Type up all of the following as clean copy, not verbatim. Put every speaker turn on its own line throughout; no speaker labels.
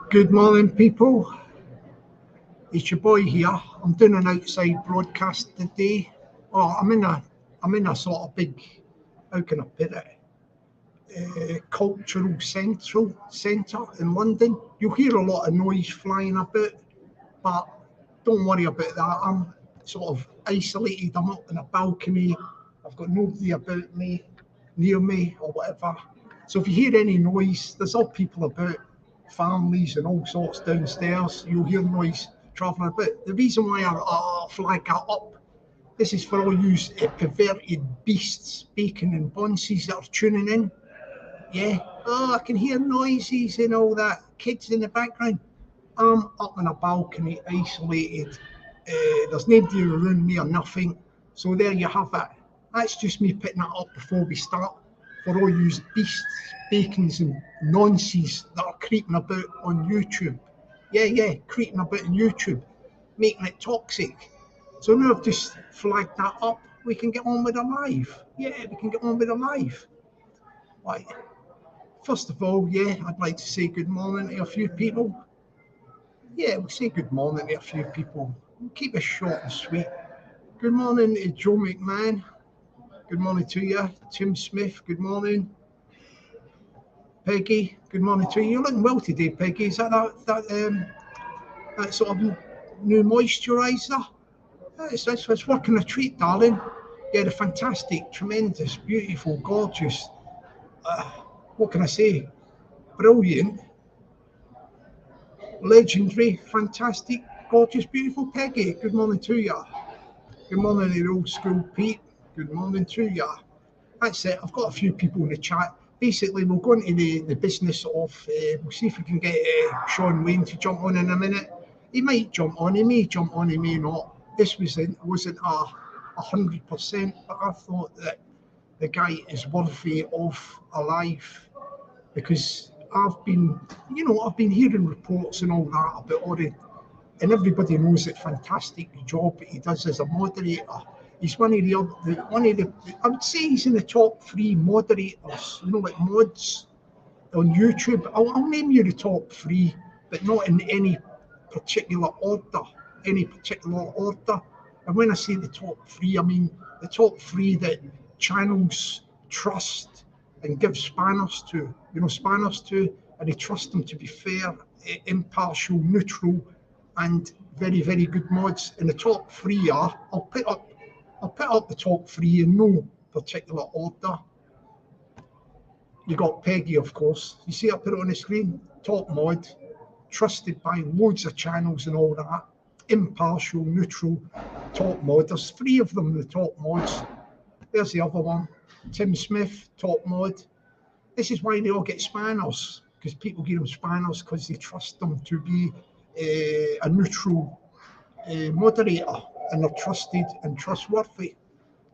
Good morning, people. It's your boy here. I'm doing an outside broadcast today. Oh, I'm in a sort of big, how can I put it, cultural centre in London. You'll hear a lot of noise flying about, but don't worry about that. I'm sort of isolated. I'm up in a balcony. I've got nobody about me, near me, or whatever. So if you hear any noise, there's all people about, families and all sorts downstairs. You'll hear noise travelling about. The reason why I flag that up, this is for all you perverted beasts, bacon and bonsies that are tuning in. Yeah, oh, I can hear noises and all that, kids in the background. I'm up on a balcony, isolated. There's nobody around me or nothing. So there you have it. That's just me putting that up before we start. For all you beasts, bacons and nonsense that are creeping about on YouTube. Yeah, creeping about on YouTube, making it toxic. So now I've just flagged that up. We can get on with our life. Yeah, we can get on with our life. Right. First of all, yeah, I'd like to say good morning to a few people. Yeah, we'll say good morning to a few people. We'll keep it short and sweet. Good morning to Joe McMahon. Good morning to you. Tim Smith, good morning. Peggy, good morning to you. You're looking well today, Peggy. Is that sort of new moisturiser? It's working a treat, darling. Yeah, the fantastic, tremendous, beautiful, gorgeous. What can I say? Brilliant, legendary, fantastic, gorgeous, beautiful Peggy. Good morning to you. Good morning to the old school Pete. Good morning to you. That's it. I've got a few people in the chat. Basically, we'll go into the business of, we'll see if we can get Sean Wayne to jump on in a minute. He might jump on, he may jump on, he may not. This wasn't 100%, but I thought that the guy is worthy of a life, because I've been hearing reports and all that about all the, and everybody knows the fantastic job that he does as a moderator. He's one of the I would say he's in the top 3 moderators, like mods on YouTube. I'll name you the top 3, but not in any particular order. And when I say the top 3, I mean the top 3 that channels trust and give spanners to, and they trust them to be fair, impartial, neutral, and very, very good mods. And the top 3 are, I'll put up the top 3 in no particular order. You got Peggy, of course. You see I put it on the screen? Top mod, trusted by loads of channels and all that. Impartial, neutral, top mod. There's 3 of them, the top mods. There's the other one. Tim Smith, top mod. This is why they all get spanners, because people give them spanners because they trust them to be a neutral moderator, and they're trusted and trustworthy.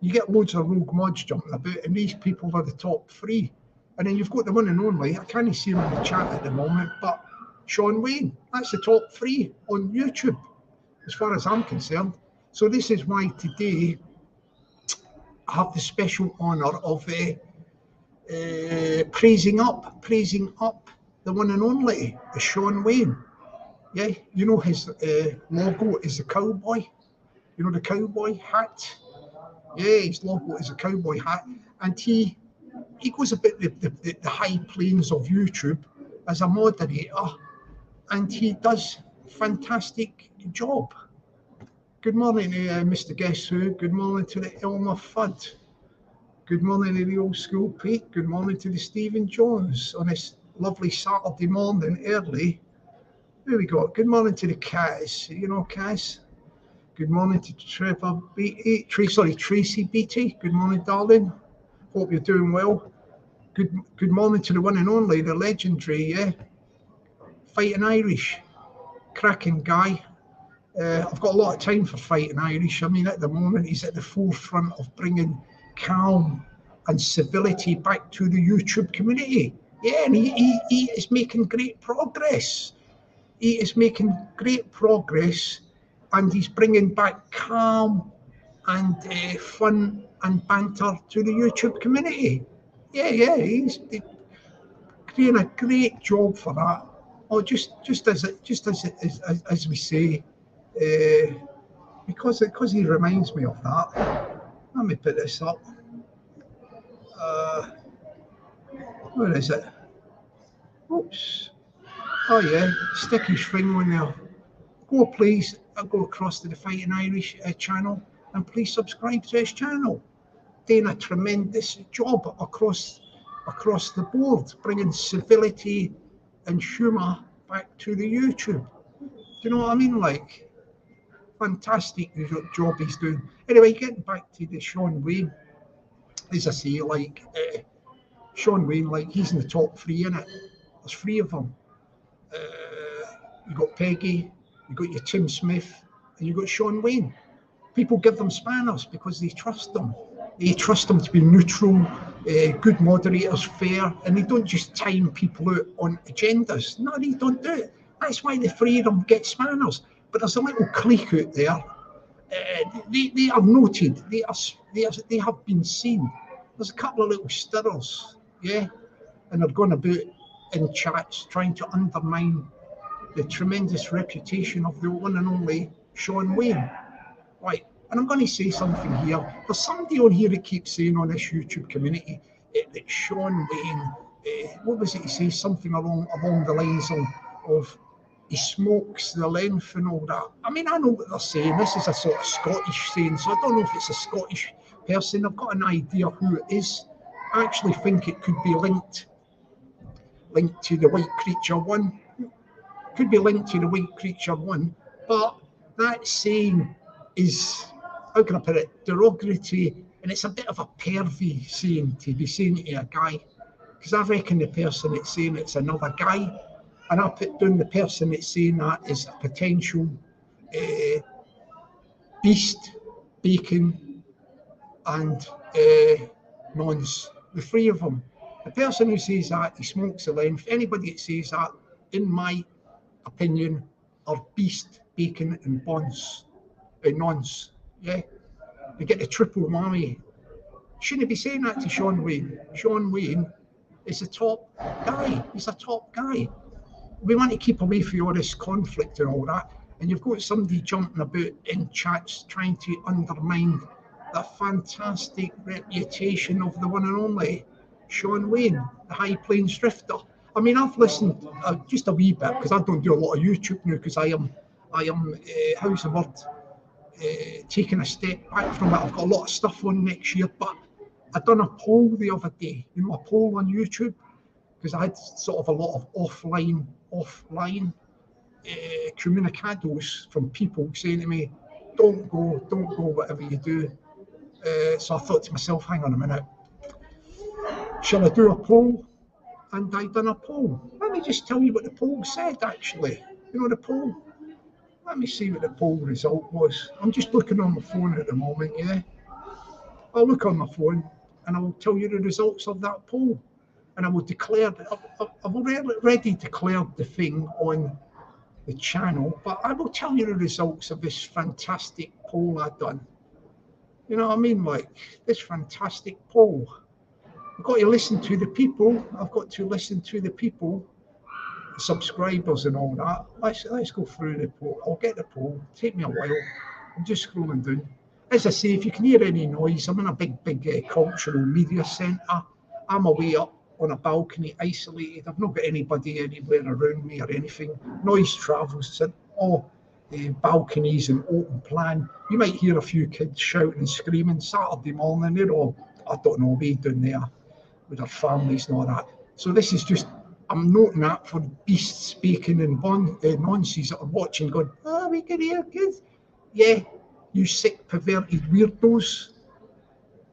You get loads of rogue mods jumping about, and these people are the top 3. And then you've got the one and only, I can't see him in the chat at the moment, but Sean Wayne, that's the top 3 on YouTube, as far as I'm concerned. So this is why today I have the special honour of praising up the one and only, the Sean Wayne. Yeah, his logo is the cowboy. The cowboy hat. Yeah, his logo is a cowboy hat, and he goes about the high plains of YouTube as a moderator, and he does a fantastic job. Good morning to Mr. Guess Who. Good morning to the Elmer Fudd. Good morning to the old school Pete. Good morning to the Stephen Jones on this lovely Saturday morning early. Here we go. Good morning to the Kaz. Kaz. Good morning to Trevor Beatty. Tracy Beatty. Good morning, darling. Hope you're doing well. Good morning to the one and only, the legendary, Fighting Irish. Cracking guy. I've got a lot of time for Fighting Irish. I mean, at the moment, he's at the forefront of bringing calm and civility back to the YouTube community. Yeah, and he is making great progress. And he's bringing back calm and fun and banter to the YouTube community. Yeah, he's doing a great job for that. Or just as we say, because he reminds me of that. Let me put this up. Where is it? Oops. Oh yeah, stick his thing on there. Go please, go across to the Fighting Irish channel and please subscribe to his channel. Doing a tremendous job across the board, bringing civility and humour back to the YouTube. Do you know what I mean? Like, fantastic job he's doing. Anyway, getting back to the Shaun Wayne, as I say, like Shaun Wayne, like he's in the top three, innit? There's three of them. You got Peggy, you got your Tim Smith, and you got Shaun Wayne. People give them spanners because they trust them. They trust them to be neutral, good moderators, fair, and they don't just time people out on agendas. No, they don't do it. That's why the three of them get spanners. But there's a little clique out there. They are noted. They have been seen. There's a couple of little stirrers, yeah, and they're going about in chats trying to undermine the tremendous reputation of the one and only Shaun Wayne. Right, and I'm going to say something here. There's somebody on here that keeps saying on this YouTube community that Shaun Wayne, what was it he says? Something along the lines of he smokes the length and all that. I mean, I know what they're saying. This is a sort of Scottish saying, so I don't know if it's a Scottish person. I've got an idea who it is. I actually think it could be linked to the White Creature one. Could be linked to the White Creature one, but that saying is, how can I put it, derogatory, and it's a bit of a pervy saying to be saying to a guy, because I reckon the person that's saying it's another guy, and I put down the person that's saying that is a potential beast, bacon, and nonce. The three of them. The person who says that, he smokes the length. Anybody that says that, in my opinion, are beast, bacon, and nonce. Yeah, they get the triple whammy. Shouldn't be saying that to Shaun Wayne. Shaun Wayne is the top guy. He's a top guy. We want to keep away from all this conflict and all that. And you've got somebody jumping about in chats trying to undermine the fantastic reputation of the one and only Shaun Wayne, the High Plains Drifter. I mean, I've listened just a wee bit because I don't do a lot of YouTube now because I am how's the word? Taking a step back from it. I've got a lot of stuff on next year, but I done a poll the other day, a poll on YouTube, because I had sort of a lot of offline communicados from people saying to me, don't go, whatever you do. So I thought to myself, hang on a minute, shall I do a poll? And I done a poll. Let me just tell you what the poll said, actually. You know the poll? Let me see what the poll result was. I'm just looking on my phone at the moment, yeah? I'll look on my phone and I will tell you the results of that poll. And I will declare, I've already declared the thing on the channel, but I will tell you the results of this fantastic poll I've done. You know what I mean? Like, this fantastic poll. I've got to listen to the people. I've got to listen to the people, subscribers and all that. Let's go through the poll. I'll get the poll. Take me a while. I'm just scrolling down. As I say, if you can hear any noise, I'm in a big cultural media centre. I'm away up on a balcony, isolated. I've not got anybody anywhere around me or anything. Noise travels. It's all balconies and open plan. You might hear a few kids shouting and screaming Saturday morning. They're all, I don't know, way down there with their families and all that. So this is just, I'm noting that for beasts, bacon and nonces that are watching going, oh, we can hear kids. Yeah, you sick, perverted weirdos.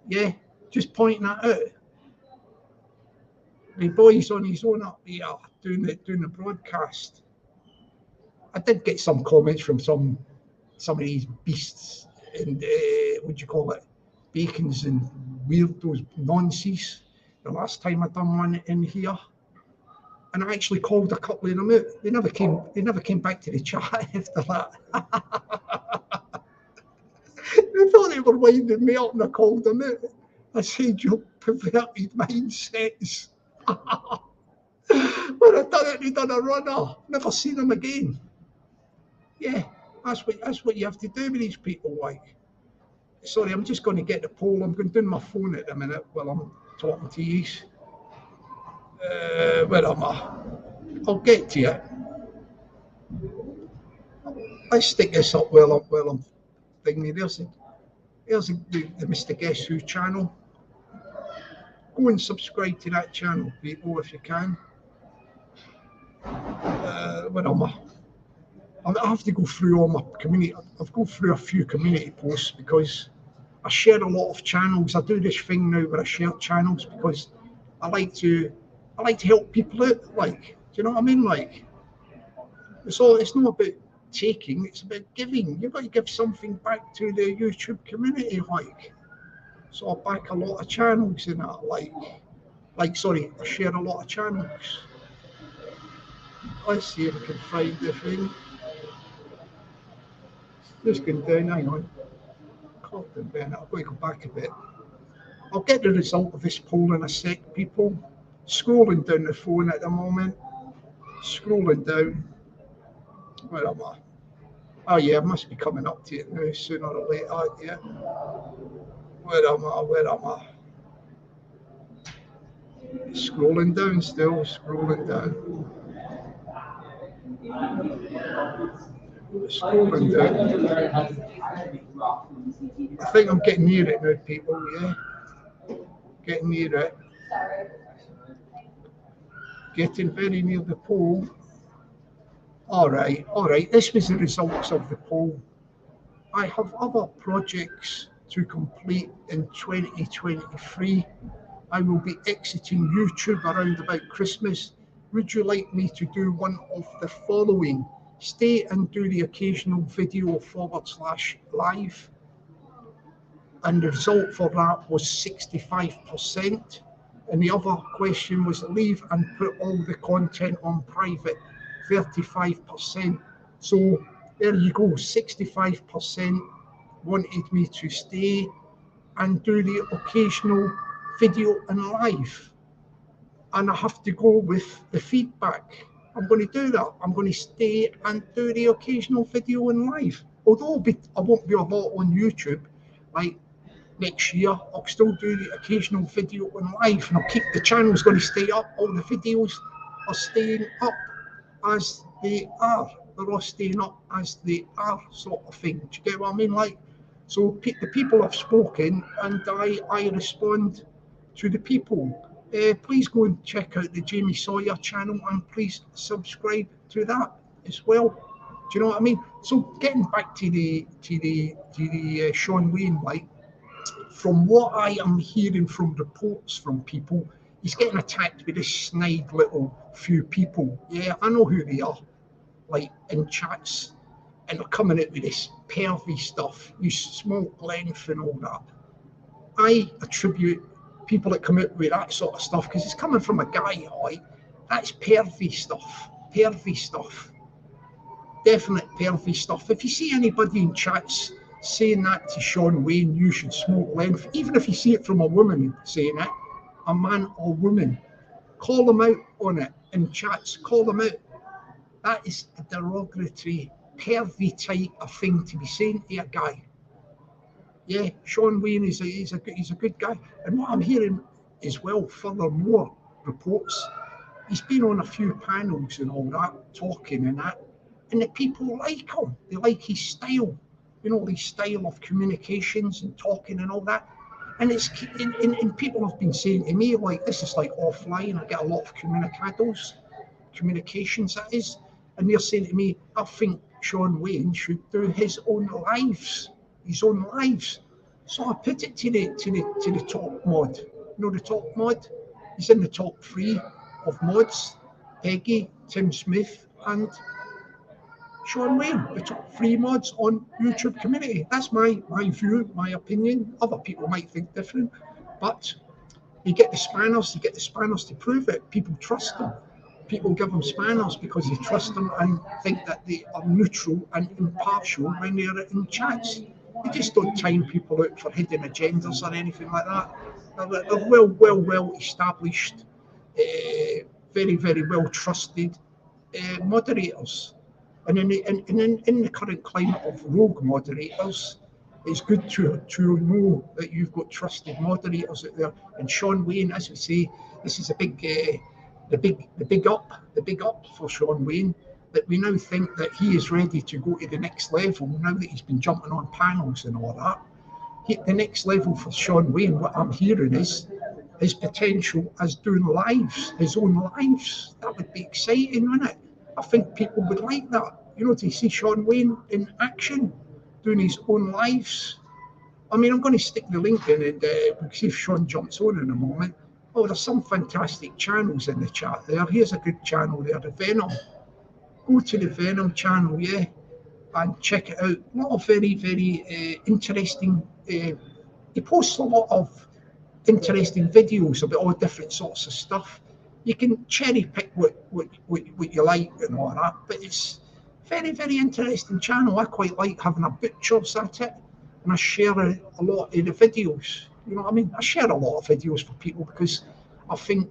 Yeah, just pointing that out. The boy's on his own up there doing the broadcast. I did get some comments from some of these beasts and what do you call it, bacons and weirdos, nonces. The last time I done one in here, and I actually called a couple of them out. They never came back to the chat after that. They thought they were winding me up, and I called them out. I said, "You perverted mindsets." when I done it, he done a runner. Never seen him again. Yeah, that's what you have to do with these people, like. Sorry, I'm just going to get the poll. I'm going to do my phone at the minute while I'm talking to you. Where am I? I'll get to it. Let's stick this up while I'm thinking. There's the Mr. Guess Who channel. Go and subscribe to that channel, people, if you can. Where am I? I have to go through all my community. I've gone through a few community posts because I share a lot of channels. I do this thing now where I share channels because I like to help people out. Like, do you know what I mean? Like, it's not about taking, it's about giving. You've got to give something back to the YouTube community, like. So I back a lot of channels in that, I share a lot of channels. Let's see if I can find the thing. Just going down, hang on. Captain Bennett, I've got to go back a bit. I'll get the result of this poll in a sec, people. Scrolling down the phone at the moment. Scrolling down. Where am I? Oh yeah, I must be coming up to it now, sooner or later, yeah. Where am I? Scrolling down still, scrolling down. Scrolling down. I think I'm getting near it now, people, yeah. Getting near it. Getting very near the poll. All right. This was the results of the poll. I have other projects to complete in 2023. I will be exiting YouTube around about Christmas. Would you like me to do one of the following? Stay and do the occasional video /live. And the result for that was 65%. And the other question was leave and put all the content on private, 35%. So there you go, 65% wanted me to stay and do the occasional video and live. And I have to go with the feedback. I'm going to do that. I'm going to stay and do the occasional video and live. Although I won't be a lot on YouTube, like next year, I'll still do the occasional video and live, and I'll keep the channel's going to stay up. All the videos are staying up as they are. They're all staying up as they are, sort of thing. Do you get what I mean? Like, so the people have spoken, and I respond to the people. Please go and check out the Jamie Sawyer channel, and please subscribe to that as well. Do you know what I mean? So getting back to the Sean Wayne, like, from what I am hearing from reports from people, he's getting attacked with this snide little few people. Yeah, I know who they are, like in chats, and they're coming out with this pervy stuff. You smoke length and all that. I attribute people that come out with that sort of stuff because it's coming from a guy, like, that's pervy stuff. Pervy stuff. Definite pervy stuff. If you see anybody in chats saying that to Sean Wayne, you should smoke length, even if you see it from a woman saying it, a man or woman, call them out on it in chats, call them out. That is a derogatory, pervy type of thing to be saying to a guy. Yeah, Sean Wayne he's a good guy. And what I'm hearing as well, furthermore reports, he's been on a few panels and all that, talking and that, and the people like him. They like his style. You know, the style of communications and talking and all that. And it's and people have been saying to me, like, this is like offline. I get a lot of communications that is, and they're saying to me, I think Sean Wayne should do his own lives. So I put it to the top mod. You know the top mod? He's in the top 3 of mods. Peggy, Tim Smith, and Sean Wayne, the top 3 mods on YouTube community. That's my view, my opinion. Other people might think different, but you get the spanners to prove it. People trust them. People give them spanners because they trust them and think that they are neutral and impartial when they're in chats. They just don't time people out for hidden agendas or anything like that. They're well established very, very well trusted moderators. And in the current climate of rogue moderators, it's good to know that you've got trusted moderators out there. And Sean Wayne, as we say, this is a big, the big up for Sean Wayne. That we now think that he is ready to go to the next level now that he's been jumping on panels and all that. The next level for Sean Wayne, what I'm hearing is his potential as doing lives, his own lives. That would be exciting, wouldn't it? I think people would like that, you know, to see Sean Wayne in action, doing his own lives. I mean, I'm going to stick the link in and we'll see if Sean jumps on in a moment. Oh, there's some fantastic channels in the chat there. Here's a good channel there, the Venom. Go to the Venom channel, yeah, and check it out. A lot of very, very interesting, he posts a lot of interesting videos about all different sorts of stuff. You can cherry pick what you like and all that, but it's very, very interesting channel. I quite like having a butcher's at it, and I share a lot of the videos. You know what I mean? I share a lot of videos for people because I think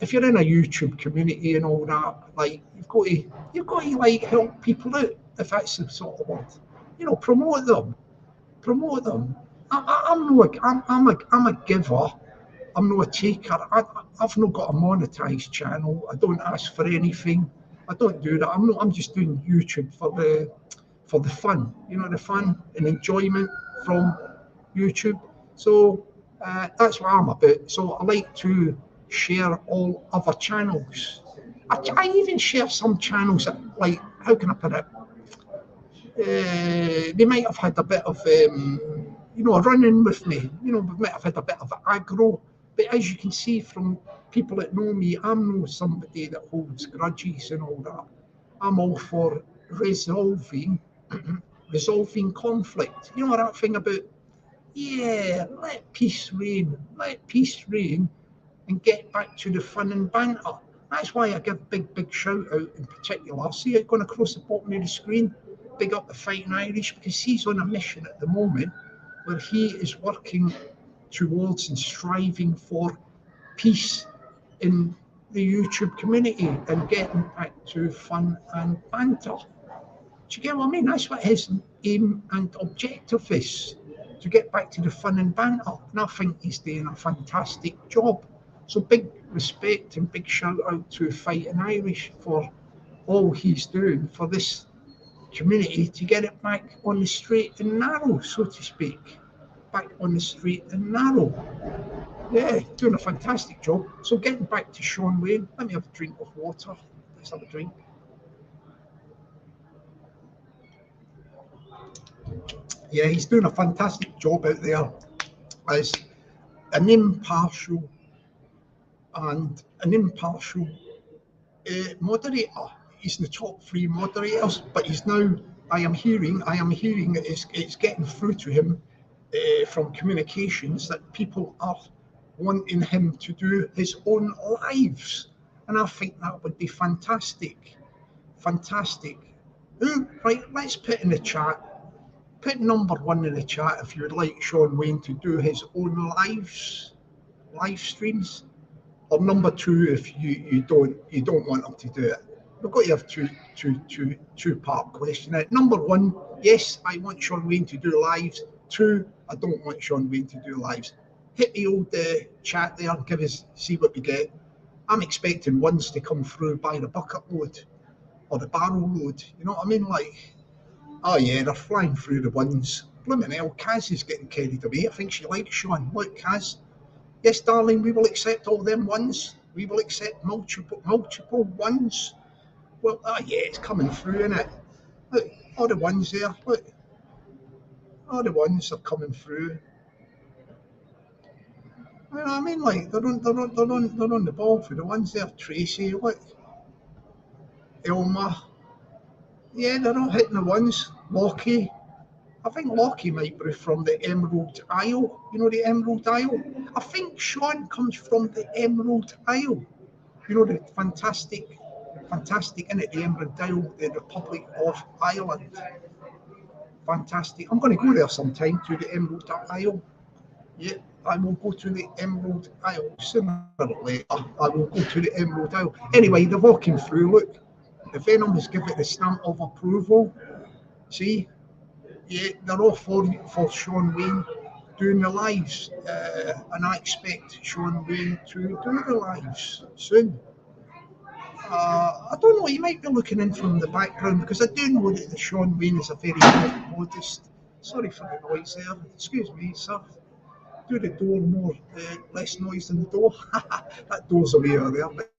if you're in a YouTube community and all that, like you've got to like help people out, if that's the sort of word. You know, promote them. I'm a giver. I'm not a taker. I've not got a monetized channel. I don't ask for anything. I don't do that. I'm just doing YouTube for the fun. You know, the fun and enjoyment from YouTube. So that's what I'm about. So I like to share all other channels. I even share some channels that, like, how can I put it? They might have had a bit of, running with me. You know, we might have had a bit of aggro. But as you can see from people that know me, I'm not somebody that holds grudges and all that. I'm all for resolving conflict. You know that thing about, yeah, let peace reign, and get back to the fun and banter. That's why I give big shout out in particular. See it going across the bottom of the screen? Big up the Fighting Irish, because he's on a mission at the moment where he is working towards and striving for peace in the YouTube community and getting back to fun and banter. Do you get what I mean? That's what his aim and objective is, to get back to the fun and banter. And I think he's doing a fantastic job. So big respect and big shout out to Fighting Irish for all he's doing for this community to get it back on the straight and narrow, so to speak. Back on the straight and narrow. Yeah, doing a fantastic job. So getting back to Sean Wayne, let me have a drink of water. Let's have a drink. Yeah, he's doing a fantastic job out there as an impartial moderator. He's in the top 3 moderators, but he's now, I am hearing it's getting through to him from communications that people are wanting him to do his own lives. And I think that would be fantastic. Right, let's put in the chat, put number 1 in the chat if you would like Sean Wayne to do his own live streams, or number 2 if you don't want him to do it. We've got to have two-part question. Number 1, yes, I want Sean Wayne to do lives. 2, I don't want Sean Wayne to do lives. Hit the old chat there, give us, see what we get. I'm expecting ones to come through by the bucket load or the barrel load. You know what I mean? Like, oh yeah, they're flying through the ones. Blooming hell, Kaz is getting carried away. I think she likes Sean. Look, Kaz. Yes, darling, we will accept all them ones. We will accept multiple ones. Well, oh yeah, it's coming through, isn't it? Look, all the ones there. Look, all the ones are coming through. You know what I mean? Like they're on the ball for the ones there. Tracy, look, Elma. Yeah, they're all hitting the ones. Lockie. I think Lockie might be from the Emerald Isle. You know the Emerald Isle? I think Sean comes from the Emerald Isle. You know the fantastic, isn't it? The Emerald Isle, the Republic of Ireland. Fantastic. I'm going to go there sometime to the Emerald Isle. Yeah, I will go to the Emerald Isle sooner or later. I will go to the Emerald Isle. Anyway, they're walking through. Look, the Venom has given it the stamp of approval. See, yeah, they're all for Sean Wayne doing the lives, and I expect Sean Wayne to do the lives soon. I don't know, you might be looking in from the background because I do know that the Sean Wayne is a very modest. Sorry for the noise there. Excuse me, sir. Do the door more, less noise than the door. That door's away out there. But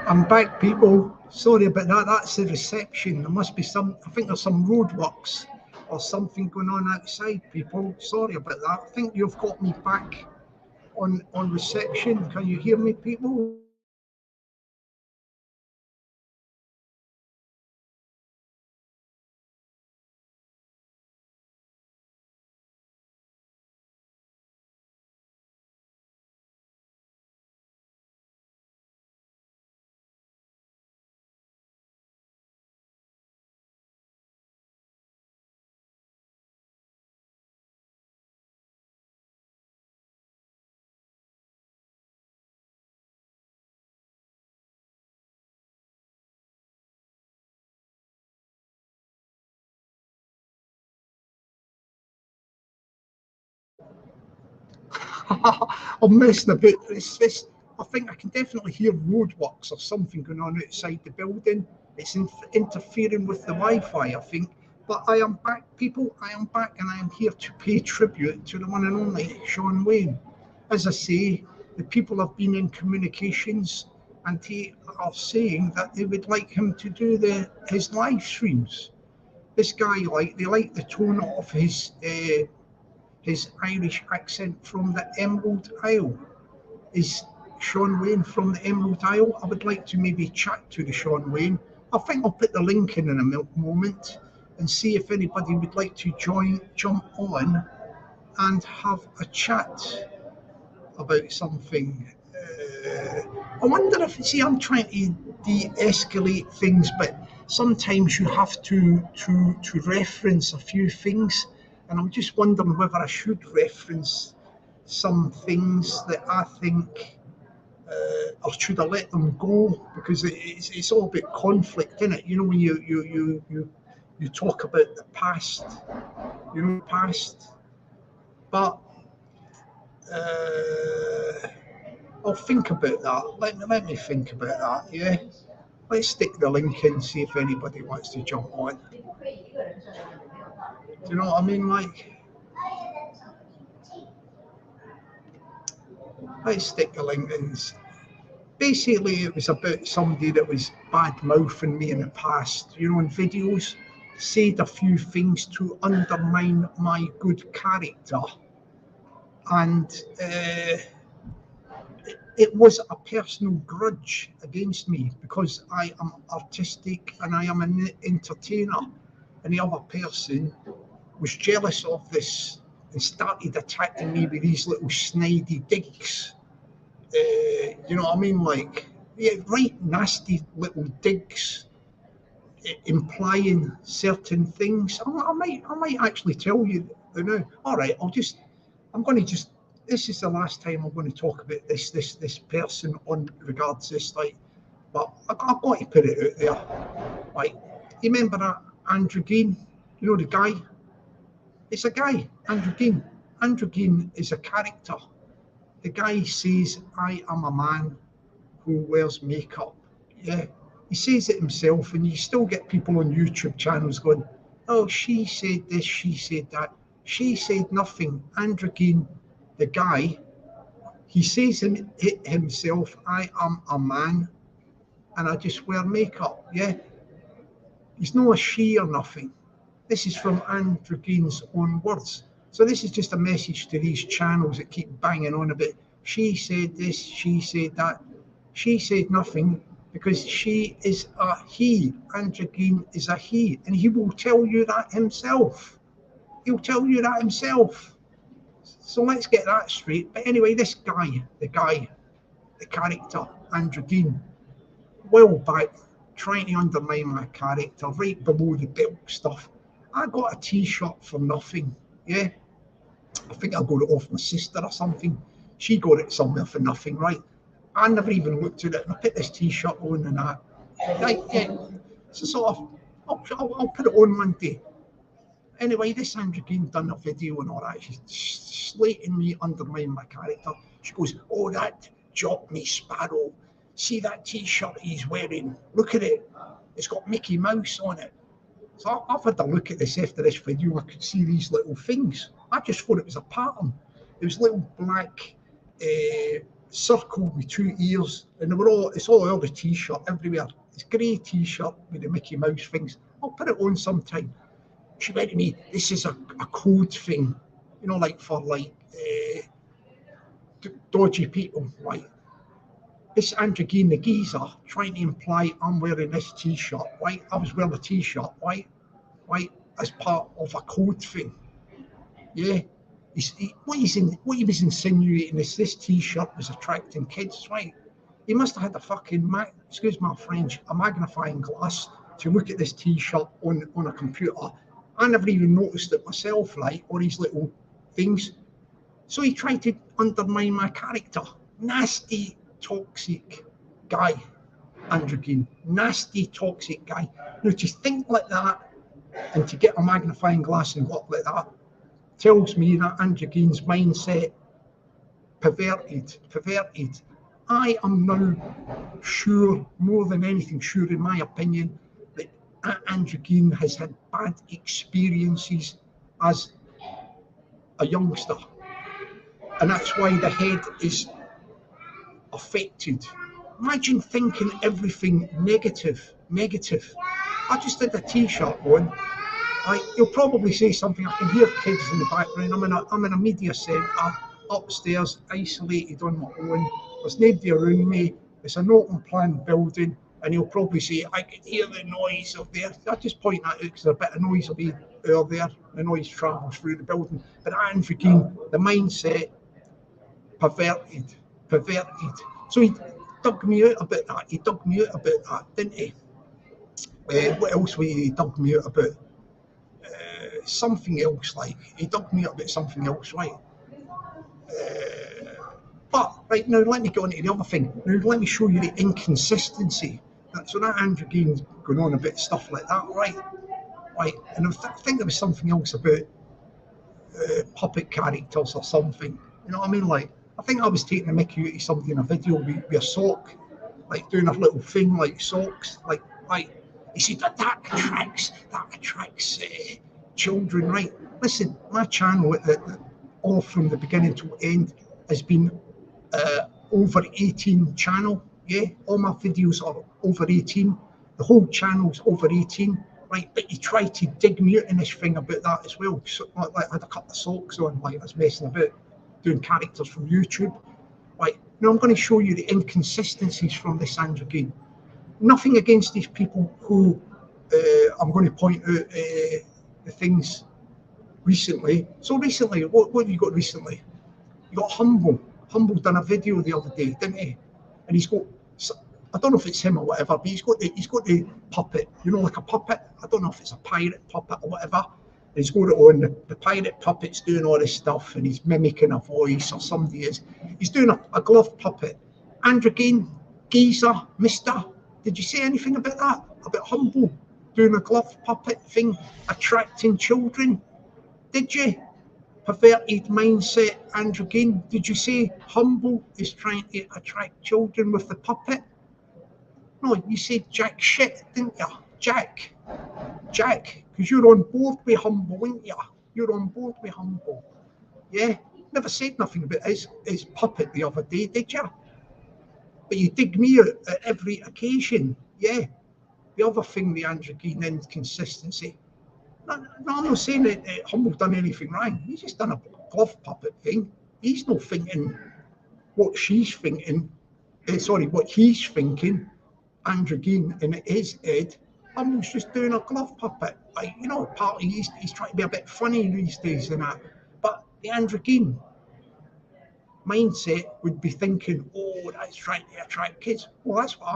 I'm back, people. Sorry about that. That's the reception. There must be some, I think there's some roadworks or something going on outside, people. Sorry about that. I think you've got me back on reception. Can you hear me, people? I'm messing about. It's, I think I can definitely hear roadworks or something going on outside the building. It's interfering with the Wi-Fi, I think. But I am back, people. I am back, and I am here to pay tribute to the one and only Sean Wayne. As I say, the people have been in communications, and they are saying that they would like him to do his live streams. This guy, they like the tone of his Irish accent from the Emerald Isle. Sean Wayne from the Emerald Isle. I would like to maybe chat to the Sean Wayne. I think I'll put the link in a moment and see if anybody would like to jump on and have a chat about something. I wonder if, see, I'm trying to de-escalate things, but sometimes you have to reference a few things, and I'm just wondering whether I should reference some things that I think, or should I let them go? Because it's all about conflict, isn't it? You know, when you talk about the past, but I'll think about that. Let me think about that, yeah? Let's stick the link in, see if anybody wants to jump on. Do you know what I mean? Like, let's stick the link in. Basically, it was about somebody that was bad-mouthing me in the past, you know, in videos, said a few things to undermine my good character. And it was a personal grudge against me because I am artistic and I am an entertainer, and the other person was jealous of this and started attacking me with these little snidey digs. You know what I mean? Like, yeah, right, nasty little digs, implying certain things. I might actually tell you, you know. All right, I'm going to just. This is the last time I'm going to talk about this person on regards this, like, but I've got to put it out there. Like, you remember that Andrew Green? You know the guy? It's a guy, Andrew Green. Andrew Green is a character. The guy says, I am a man who wears makeup. Yeah, he says it himself, and you still get people on YouTube channels going, oh, she said this, she said that. She said nothing. Andrew Green, the guy, he says himself, I am a man and I just wear makeup. Yeah, he's not a she or nothing. This is from Andrew Green's own words. So this is just a message to these channels that keep banging on about, she said this, she said that. She said nothing because she is a he. Andrew Green is a he, and he will tell you that himself. He'll tell you that himself. So let's get that straight. But anyway, this guy, the character, Andrew Green, well back, trying to undermine my character, right below the belt stuff. I got a t-shirt for nothing, yeah? I think I got it off my sister or something. She got it somewhere for nothing, right? I never even looked at it, and I put this t-shirt on and that. Right, yeah. So sort of, I'll put it on one day. Anyway, this Andrew Green done a video and all that. She's slating me, undermining my character. She goes, oh, that Jock Me Sparrow. See that t-shirt he's wearing? Look at it. It's got Mickey Mouse on it. So I've had a look at this after this video. I could see these little things. I just thought it was a pattern. It was little black circle with two ears, and they were all, it's all over the t-shirt everywhere. It's grey t-shirt with the Mickey Mouse things. I'll put it on sometime. She went to me, this is a code thing, you know, like for like dodgy people, right? This Andrew Green, the geezer, trying to imply I'm wearing this t-shirt, right? I was wearing a t-shirt, right, as part of a code thing. Yeah. What he was insinuating is this t-shirt was attracting kids, right? He must have had a fucking, excuse my French, a magnifying glass to look at this t-shirt on a computer. I never even noticed it myself, like, all these little things. So he tried to undermine my character. Nasty, toxic guy, Andrew Green. Nasty, toxic guy. Now, to think like that and to get a magnifying glass and look like that tells me that Andrew Green's mindset perverted. I am now sure, more than anything sure, in my opinion, that Andrew Green has had bad experiences as a youngster, and that's why the head is affected. Imagine thinking everything negative. I just did a t-shirt on. You'll probably say something. I can hear kids in the background. I'm in a media centre upstairs, isolated on my own. There's nobody around me. It's an open plan building, and he'll probably say, I can hear the noise up there. I just point that out because there's a bit of noise will be out there. The noise travels through the building. But Andrew Keane, the mindset, perverted. So he dug me out about that. Didn't he? What else was he dug me out about? Something else, like he dug me out about something else, right? But right now, let me go on to the other thing. Now, let me show you the inconsistency. So that Andrew Keane's going on about stuff like that, right? Right, and I think there was something else about puppet characters or something. You know what I mean? Like, I think I was taking a mickey out of somebody in a video with a sock, like doing a little thing like socks, like he said that attracts children, right? Listen, my channel, all from the beginning to end, has been over 18 channel. Yeah, all my videos are over 18. The whole channel's over 18, right? But you try to dig me out in this thing about that as well. So, like I had a couple of socks on, like I was messing about, doing characters from YouTube. Right, now I'm going to show you the inconsistencies from this Andrew Keane. Nothing against these people who I'm going to point out the things recently. So recently, what have you got recently? You got Humble. Humble done a video the other day, didn't he? And he's got, I don't know if it's him or whatever, but he's got the puppet, you know, like a puppet. I don't know if it's a pirate puppet or whatever. And he's got it on, the pirate puppet's doing all this stuff, and he's mimicking a voice, or somebody is. He's doing a glove puppet. Andrew Keane, geezer, mister, did you say anything about that? About Humble doing a glove puppet thing, attracting children? Did you? Perverted mindset, Andrew Keane. Did you say Humble is trying to attract children with the puppet? No, you said jack shit, didn't you? Jack, because you're on board with Humble, weren't you? You're on board with Humble. Yeah? Never said nothing about his puppet the other day, did you? But you dig me out at every occasion. Yeah. The other thing, the Andrew Keane inconsistency. No, I'm not saying that Humble done anything wrong. He's just done a glove puppet thing. He's not thinking what she's thinking. What he's thinking, Andrew Keane, in his head. Humble's just doing a glove puppet. Like, you know, partly he's trying to be a bit funny these days and that. But the Andrew Keane mindset would be thinking, oh, that's trying to attract kids. Well, that's what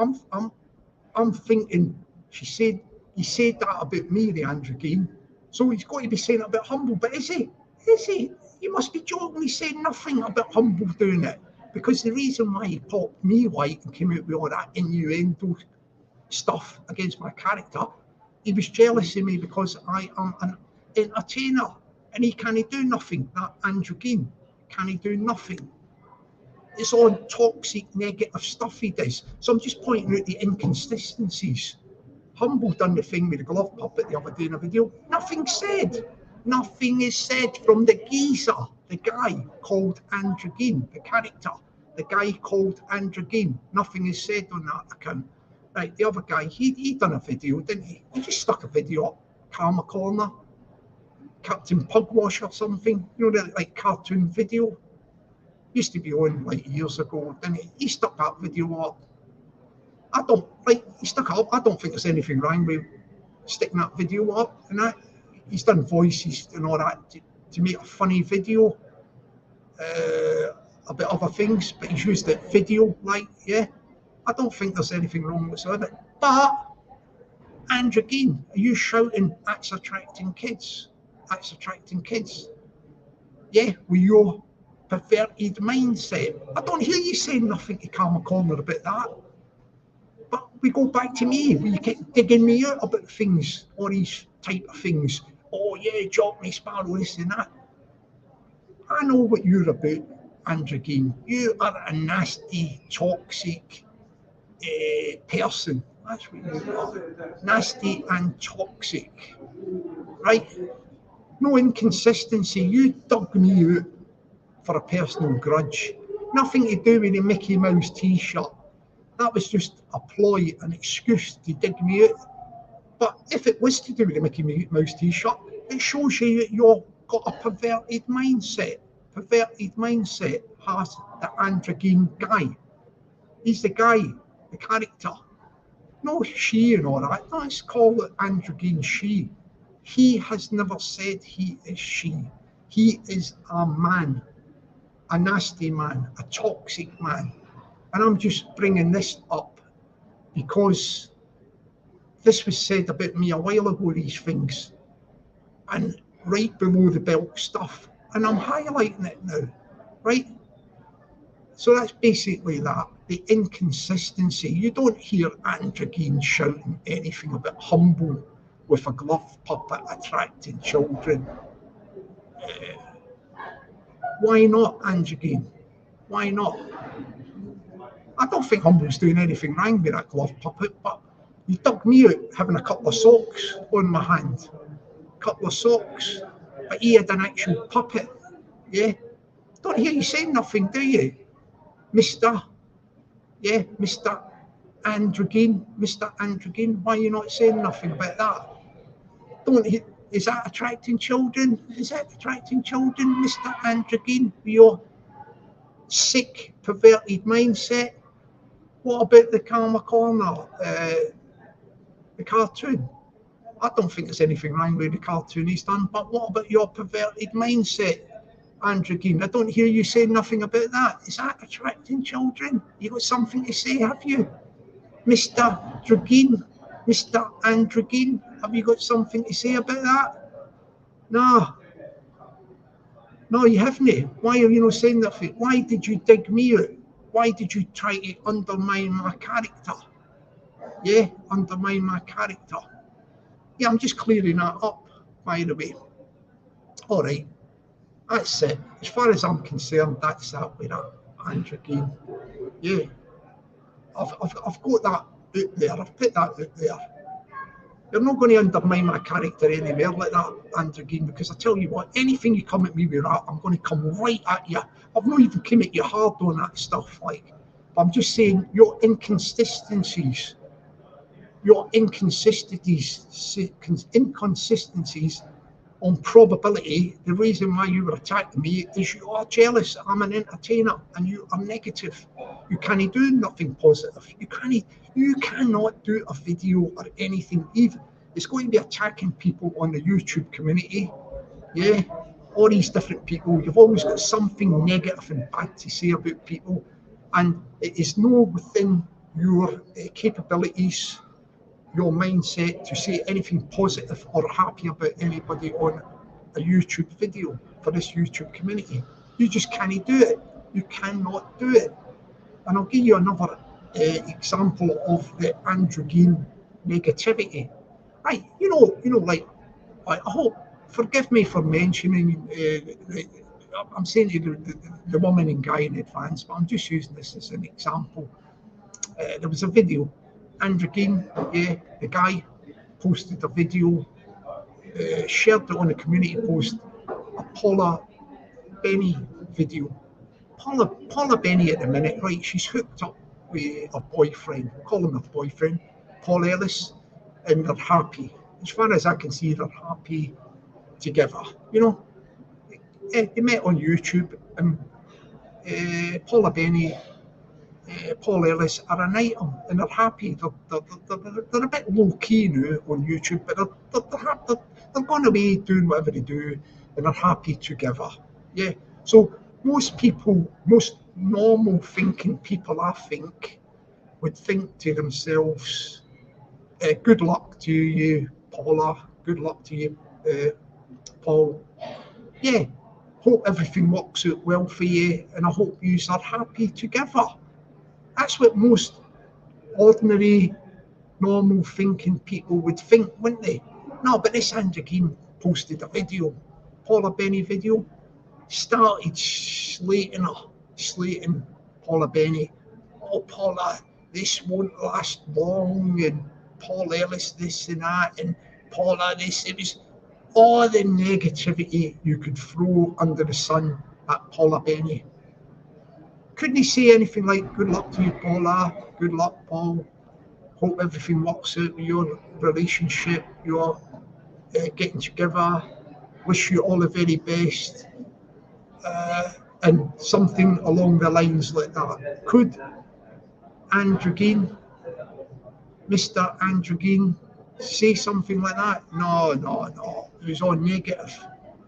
I'm thinking. He said that about me, the Andrew Keane. So he's got to be saying it about Humble. But is he? You must be joking. He's saying nothing about Humble doing it. Because the reason why he popped me white and came out with all that innuendo stuff against my character, he was jealous of me because I am an entertainer. And he can't do nothing. That Andrew Keane can't do nothing. It's all toxic, negative stuff he does. So I'm just pointing out the inconsistencies. Humble done the thing with the glove puppet the other day in a video. Nothing said. Nothing is said from the geezer, the guy called Andrew Keane, the character, the guy called Andrew Keane. Nothing is said on that account. Right, the other guy, he done a video, didn't he? He just stuck a video up, Karma Corner, Captain Pugwash or something, you know, that like cartoon video. Used to be on like years ago, didn't he? He stuck that video up. He stuck it up. I don't think there's anything wrong with sticking that video up and that. He's done voices and all that to make a funny video about other things, but he's used the video, like, yeah. I don't think there's anything wrong whatsoever. But, Andrew Keane, are you shouting, that's attracting kids? That's attracting kids. Yeah, with your perverted mindset. I don't hear you saying nothing to Karma Corner about that. But we go back to me, where you keep digging me out about things, all these type of things. Oh yeah, Jockney Sparrow, this and that. I know what you're about, Andrew Keane. You are a nasty, toxic person. That's what you are. Nasty and toxic. Right? No inconsistency. You dug me out for a personal grudge. Nothing to do with the Mickey Mouse t-shirt. That was just a ploy, an excuse to dig me out. But if it was to do with the Mickey Mouse t-shirt, it shows you that you've got a perverted mindset. Perverted mindset has the Andrew Keane guy. He's the guy, the character. No she and all that. Let's call it androgyn she. He has never said he is she. He is a man, a nasty man, a toxic man. And I'm just bringing this up because this was said about me a while ago, these things, and right below the belt stuff. And I'm highlighting it now, right? So that's basically that, the inconsistency. You don't hear androgyn shouting anything about humble with a glove puppet attracting children. Why not, androgyn? Why not? I don't think Humble's doing anything wrong with that glove puppet, but you dug me out having a couple of socks on my hand. Couple of socks, but he had an actual puppet. Yeah? Don't hear you saying nothing, do you? Mr. Androgyn, Mr. Androgyn, why are you not saying nothing about that? Is that attracting children? Is that attracting children, Mr. Androgyn, with your sick, perverted mindset? What about the Karma Corner, the cartoon? I don't think there's anything wrong with the cartoon he's done, but what about your perverted mindset, androgyn? I don't hear you saying nothing about that. Is that attracting children? You got something to say, have you? Mr. Drogyn, Mr. Androgyn, have you got something to say about that? No. No, you haven't. Why are you not saying nothing? Why did you dig me out? Why did you try to undermine my character? Yeah, undermine my character. Yeah, I'm just clearing that up, by the way. All right, that's it. As far as I'm concerned, that's that with that androgyn. Yeah, I've got that out there. I've put that out there. You're not going to undermine my character anywhere like that, androgyn, because I tell you what, anything you come at me with that, I'm going to come right at you. I've not even come at you hard on that stuff, like. But I'm just saying your inconsistencies on probability. The reason why you were attacking me is you are jealous. I'm an entertainer and you are negative. You can't do nothing positive. You cannot do a video or anything. Even it's going to be attacking people on the YouTube community. Yeah, all these different people. You've always got something negative and bad to say about people, and it is not within your capabilities, your mindset to say anything positive or happy about anybody on a YouTube video for this YouTube community. You just can't do it. You cannot do it. And I'll give you another example of the androgyn negativity. Right, like, I hope, forgive me for mentioning, I'm saying to the woman and guy in advance, but I'm just using this as an example. There was a video, androgyn, yeah, the guy posted a video, shared it on a community post, a Paula Benny video. Paula Benny at the minute, right, she's hooked up with a boyfriend, we'll call him a boyfriend, Paul Ellis, and they're happy. As far as I can see, they're happy together. They met on YouTube, and Paula Benny, Paul Ellis are an item, and they're happy. They're a bit low key now on YouTube, but they're going away doing whatever they do, and they're happy together. Yeah. So most normal thinking people, I think, would think to themselves, good luck to you, Paula. Good luck to you, Paul. Yeah. Hope everything works out well for you, and I hope you are happy together. That's what most ordinary, normal thinking people would think, wouldn't they? No, but this androgyn posted a video, Paula Benny video, started slating Paula Benny. Oh, Paula, this won't last long, and Paul Ellis this and that, and Paula this. It was all the negativity you could throw under the sun at Paula Benny. Couldn't he say anything like, good luck to you, Paula, good luck, Paul, hope everything works out with your relationship, you're getting together, wish you all the very best, and something along the lines like that. Androgyne, Mr. Androgyne, say something like that? No. It was all negative.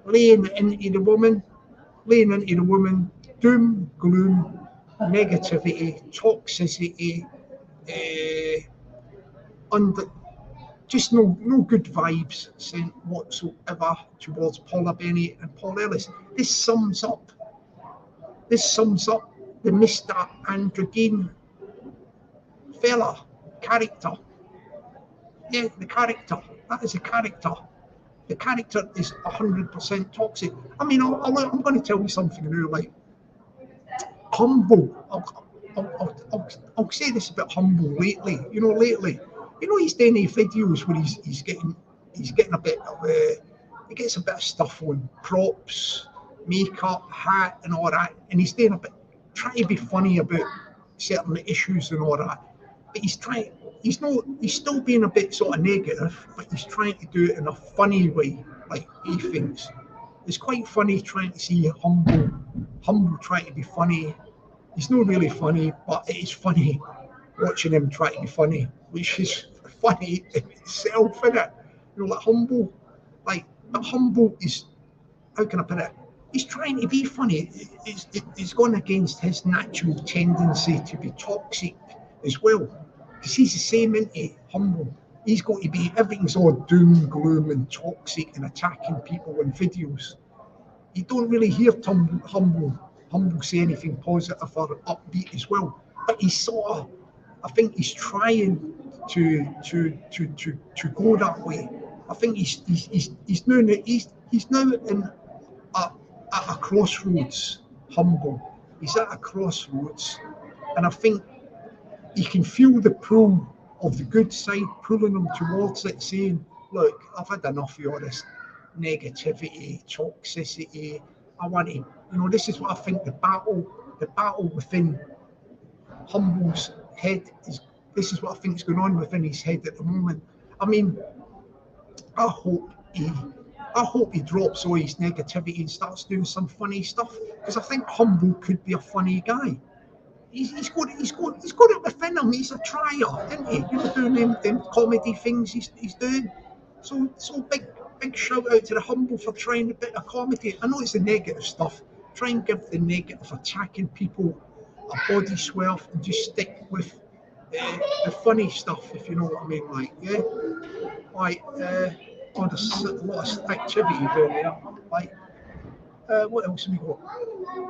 Laying into the woman, doom, gloom, negativity, toxicity, under just no good vibes sent whatsoever towards Paula Bennett and Paul Ellis. This sums up the Mr. Androgyne fella character. Yeah, the character. That is a character. The character is 100% toxic. I mean, I'm going to tell you something now, like humble. I'll say this about humble lately. Lately, he's doing these videos where he's getting a bit of he gets a bit of stuff on, props, makeup, hat, and all that, and he's doing a bit, trying to be funny about certain issues and all that. But he's still being a bit sort of negative, but he's trying to do it in a funny way, like he thinks. It's quite funny trying to see humble trying to be funny. He's not really funny, but it is funny watching him try to be funny, which is funny in itself, isn't it? Like humble, but humble is, how can I put it? He's trying to be funny. It's gone against his natural tendency to be toxic as well, because he's the same, isn't he? Humble. He's got to be, everything's all doom, gloom, and toxic and attacking people in videos. You don't really hear humble say anything positive or upbeat as well. But he's sort of, I think he's trying to go that way. I think he's now in at a crossroads. Humble. He's at a crossroads, and I think he can feel the pull of the good side pulling him towards it, saying, "Look, I've had enough of all this negativity, toxicity. I want to, this is what I think the battle within Humble's head is. This is what I think is going on within his head at the moment. I mean, I hope he drops all his negativity and starts doing some funny stuff, because I think Humble could be a funny guy. He's got it within him. He's a trier, isn't he? Doing them comedy things he's doing. So big shout out to the Humble for trying a bit of comedy. I know it's the negative stuff. Try and give the negative, attacking people, a body swerve, and just stick with the funny stuff, if you know what I mean. Like, yeah, like there's a lot of activity down there. Like, what else have we got?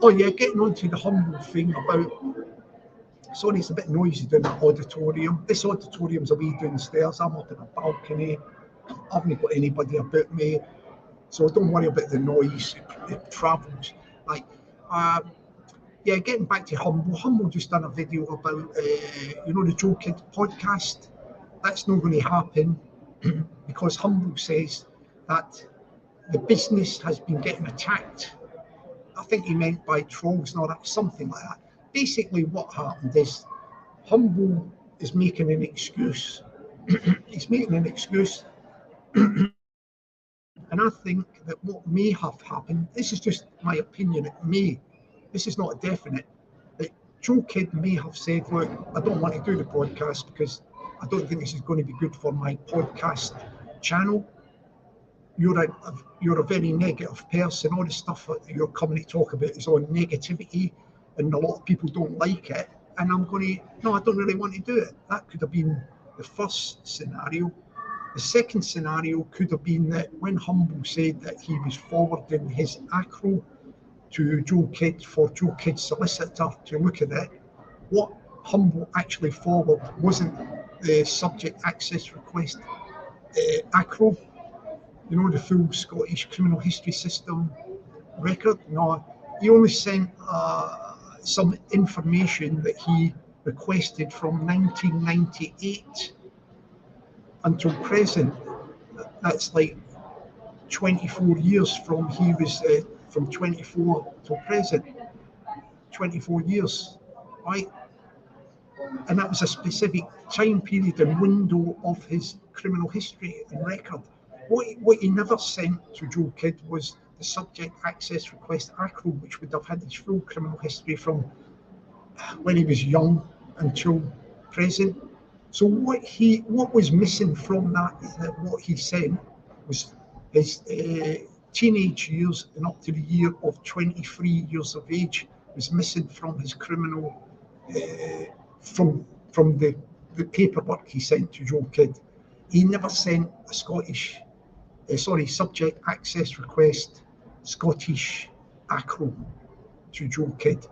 Oh yeah, getting onto the Humble thing about. Sorry, it's a bit noisy down the auditorium. This auditorium's a wee downstairs. I'm up in a balcony. I haven't got anybody about me, so don't worry about the noise. It travels. Like, yeah, getting back to Humble. Humble just done a video about, the Joe Kidd podcast. That's not going to happen because Humble says that the business has been getting attacked. I think he meant by trolls and all that, something like that. Basically, what happened is Humble is making an excuse. He's making an excuse. And I think that what may have happened, this is just my opinion, this is not a definite, that Joe Kidd may have said, look, I don't want to do the podcast because I don't think this is going to be good for my podcast channel. You're a very negative person. All the stuff that you're coming to talk about is all negativity, and a lot of people don't like it. And I don't really want to do it. That could have been the first scenario. The second scenario could have been that when Humble said that he was forwarding his acro to Joe Kidd for Joe Kidd's solicitor to look at it, what Humble actually forwarded wasn't the subject access request acro, the full Scottish criminal history system record. No, he only sent some information that he requested from 1998 until present. That's like 24 years from he was from 24 till present. 24 years, right? And that was a specific time period and window of his criminal history and record. What he never sent to Joe Kidd was the subject access request acro, which would have had his full criminal history from when he was young until present. So what was missing from that, what he said, was his teenage years and up to the year of 23 years of age was missing from his criminal, from the paperwork he sent to Joe Kidd. He never sent a subject access request, Scottish acro to Joe Kidd.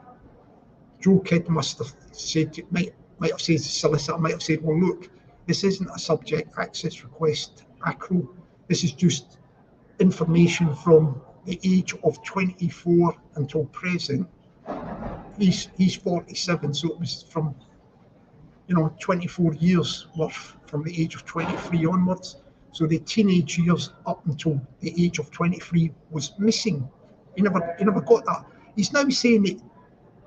Joe Kidd must have said, might have said to the solicitor, might have said, well, look, this isn't a subject access request acro. This is just information from the age of 24 until present. He's 47, so it was from 24 years worth from the age of 23 onwards. So the teenage years up until the age of 23 was missing. He never got that. He's now saying that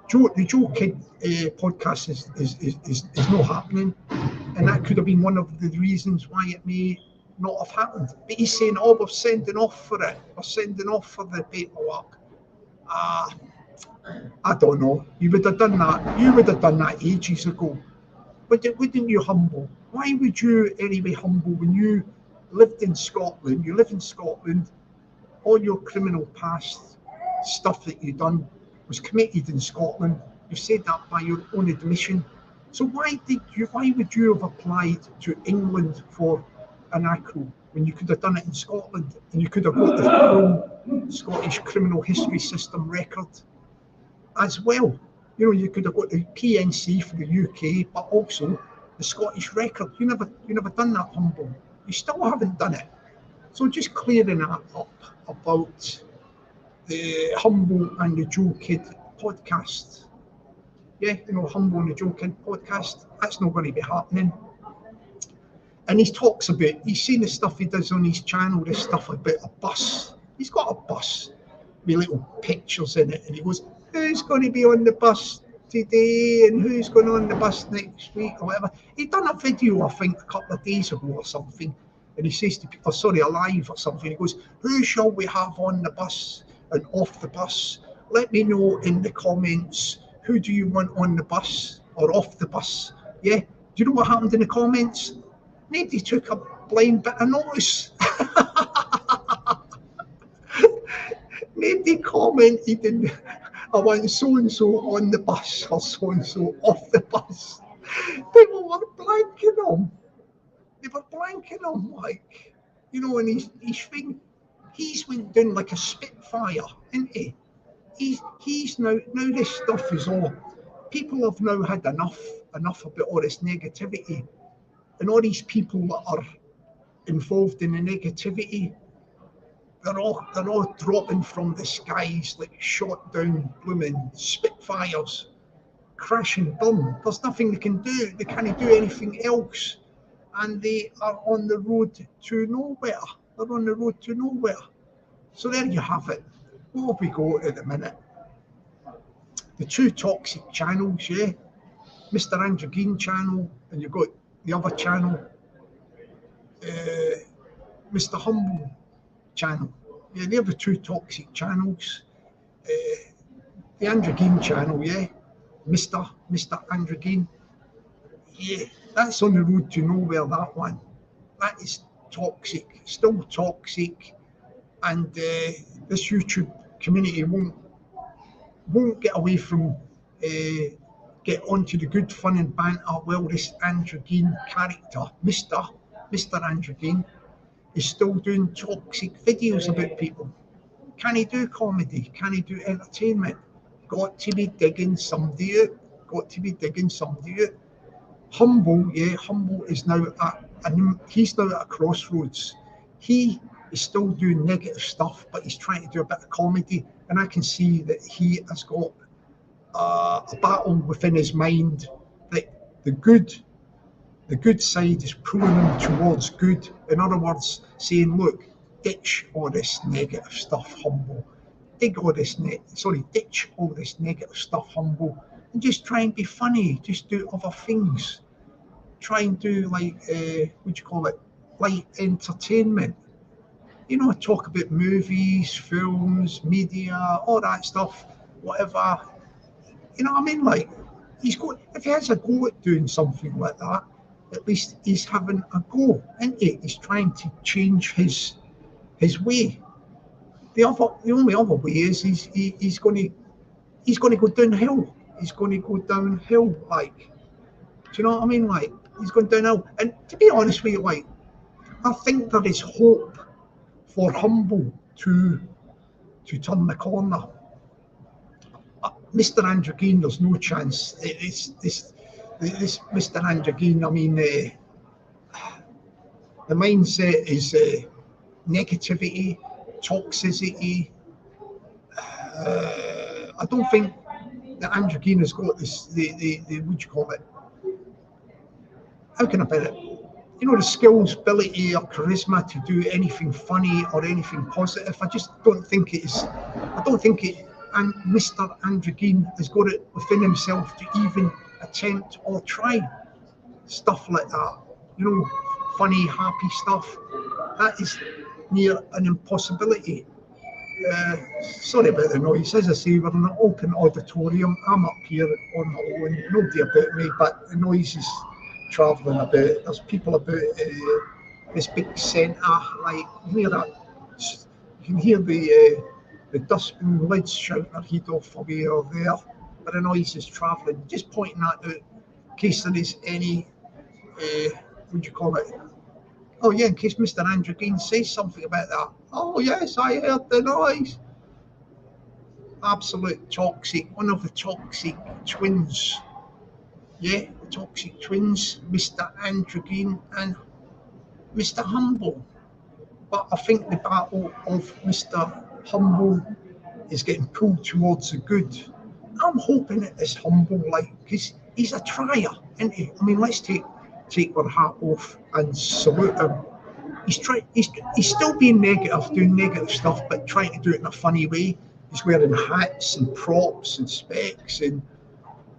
the Joe Kidd podcast is not happening, and that could have been one of the reasons why it may not have happened. But he's saying, oh, we're sending off for it. We're sending off for the paperwork. I don't know. You would have done that. You would have done that ages ago. Wouldn't you humble? Why would you anyway humble when you lived in Scotland? You live in Scotland. All your criminal past stuff that you've done was committed in Scotland. You've said that by your own admission. So why would you have applied to England for an acro when you could have done it in Scotland, and you could have got the full Scottish criminal history system record as well? You could have got the PNC for the UK, but also the Scottish record. You never done that, humble. You still haven't done it. So just clearing that up about the Humble and the Joe Kidd podcast. Yeah, Humble and the Joe Kidd podcast. That's not going to be happening. And he talks about, he's seen the stuff he does on his channel, this stuff about a bus. He's got a bus with little pictures in it, and he goes, who's going to be on the bus today and who's going on the bus next week or whatever. He done a video, I think, a couple of days ago or something, and he says to people, a live or something, he goes, who shall we have on the bus and off the bus? Let me know in the comments, who do you want on the bus or off the bus? Yeah, do you know what happened in the comments? Nobody took a blind bit of notice. Nobody commented in, I want so-and-so on the bus or so-and-so off the bus. People were blanking them. They were blanking them, like, and his thing, he's went down like a Spitfire, isn't he? He's now this stuff is all, people have now had enough about all this negativity, and all these people that are involved in the negativity, they're all dropping from the skies like shot down blooming Spitfires, crashing bomb. There's nothing they can do. They can't do anything else, and they are on the road to nowhere. They're on the road to nowhere. So there you have it. What have we got at the minute? The two toxic channels, yeah. Mr. Andrew Green channel, and you've got the other channel, Mr. Humble channel. Yeah, they're the two toxic channels. The Andrew Green channel, yeah. Mr. Andrew Green. Yeah, that's on the road to nowhere, that one. That is toxic, still toxic. And this YouTube community won't get away from get onto the good fun and banter. Well, this Andrew Green character, Mr. Andrew Green, is still doing toxic videos about people. Can he do comedy? Can he do entertainment? Got to be digging somebody out. Humble is now he's now at a crossroads. He is still doing negative stuff, but he's trying to do a bit of comedy, and I can see that he has got a battle within his mind that the good side is pulling him towards good. In other words, saying, look, ditch all this negative stuff, Humble. Ditch all this negative stuff, Humble, and just try and be funny. Just do other things. Try and do light entertainment. Talk about movies, films, media, all that stuff, whatever. You know what I mean? Like, he's got, if he has a go at doing something like that, at least he's having a go, isn't he? He's trying to change his way. The only other way is he's going to go downhill. He's going to go downhill, like, do you know what I mean? Like, he's going downhill. And to be honest with you, like, I think there is hope for Humble to turn the corner. Mr. Andrew Gein, there's no chance. This Mr. Andrew Gein, I mean, the mindset is negativity, toxicity. I don't think that Andrew Gein has got this, the what do you call it? How can I put it? You know, the skills, ability, or charisma to do anything funny or anything positive. I just don't think it is. I don't think it. And Mr. Andrew Gein has got it within himself to even attempt or try stuff like that. You know, funny, happy stuff. That is near an impossibility. Sorry about the noise. As I say, we're in an open auditorium. I'm up here on my own. Nobody about me, but the noise is travelling about. There's people about this big centre. Like, you can hear that. You can hear the dustbin lids shouting their heat off away or there. But the noise is travelling. Just pointing that out in case there is any. What do you call it? Oh yeah, in case Mr. Andrew Gein says something about that. Oh yes, I heard the noise. Absolute toxic, one of the toxic twins. Yeah, the toxic twins, Mr. Andrew Gein and Mr. Humble. But I think the battle of Mr. Humble is getting pulled towards the good. I'm hoping it is Humble, like, because he's a trier, isn't he? I mean, let's take our hat off and salute him. He's still being negative, doing negative stuff, but trying to do it in a funny way. He's wearing hats and props and specs and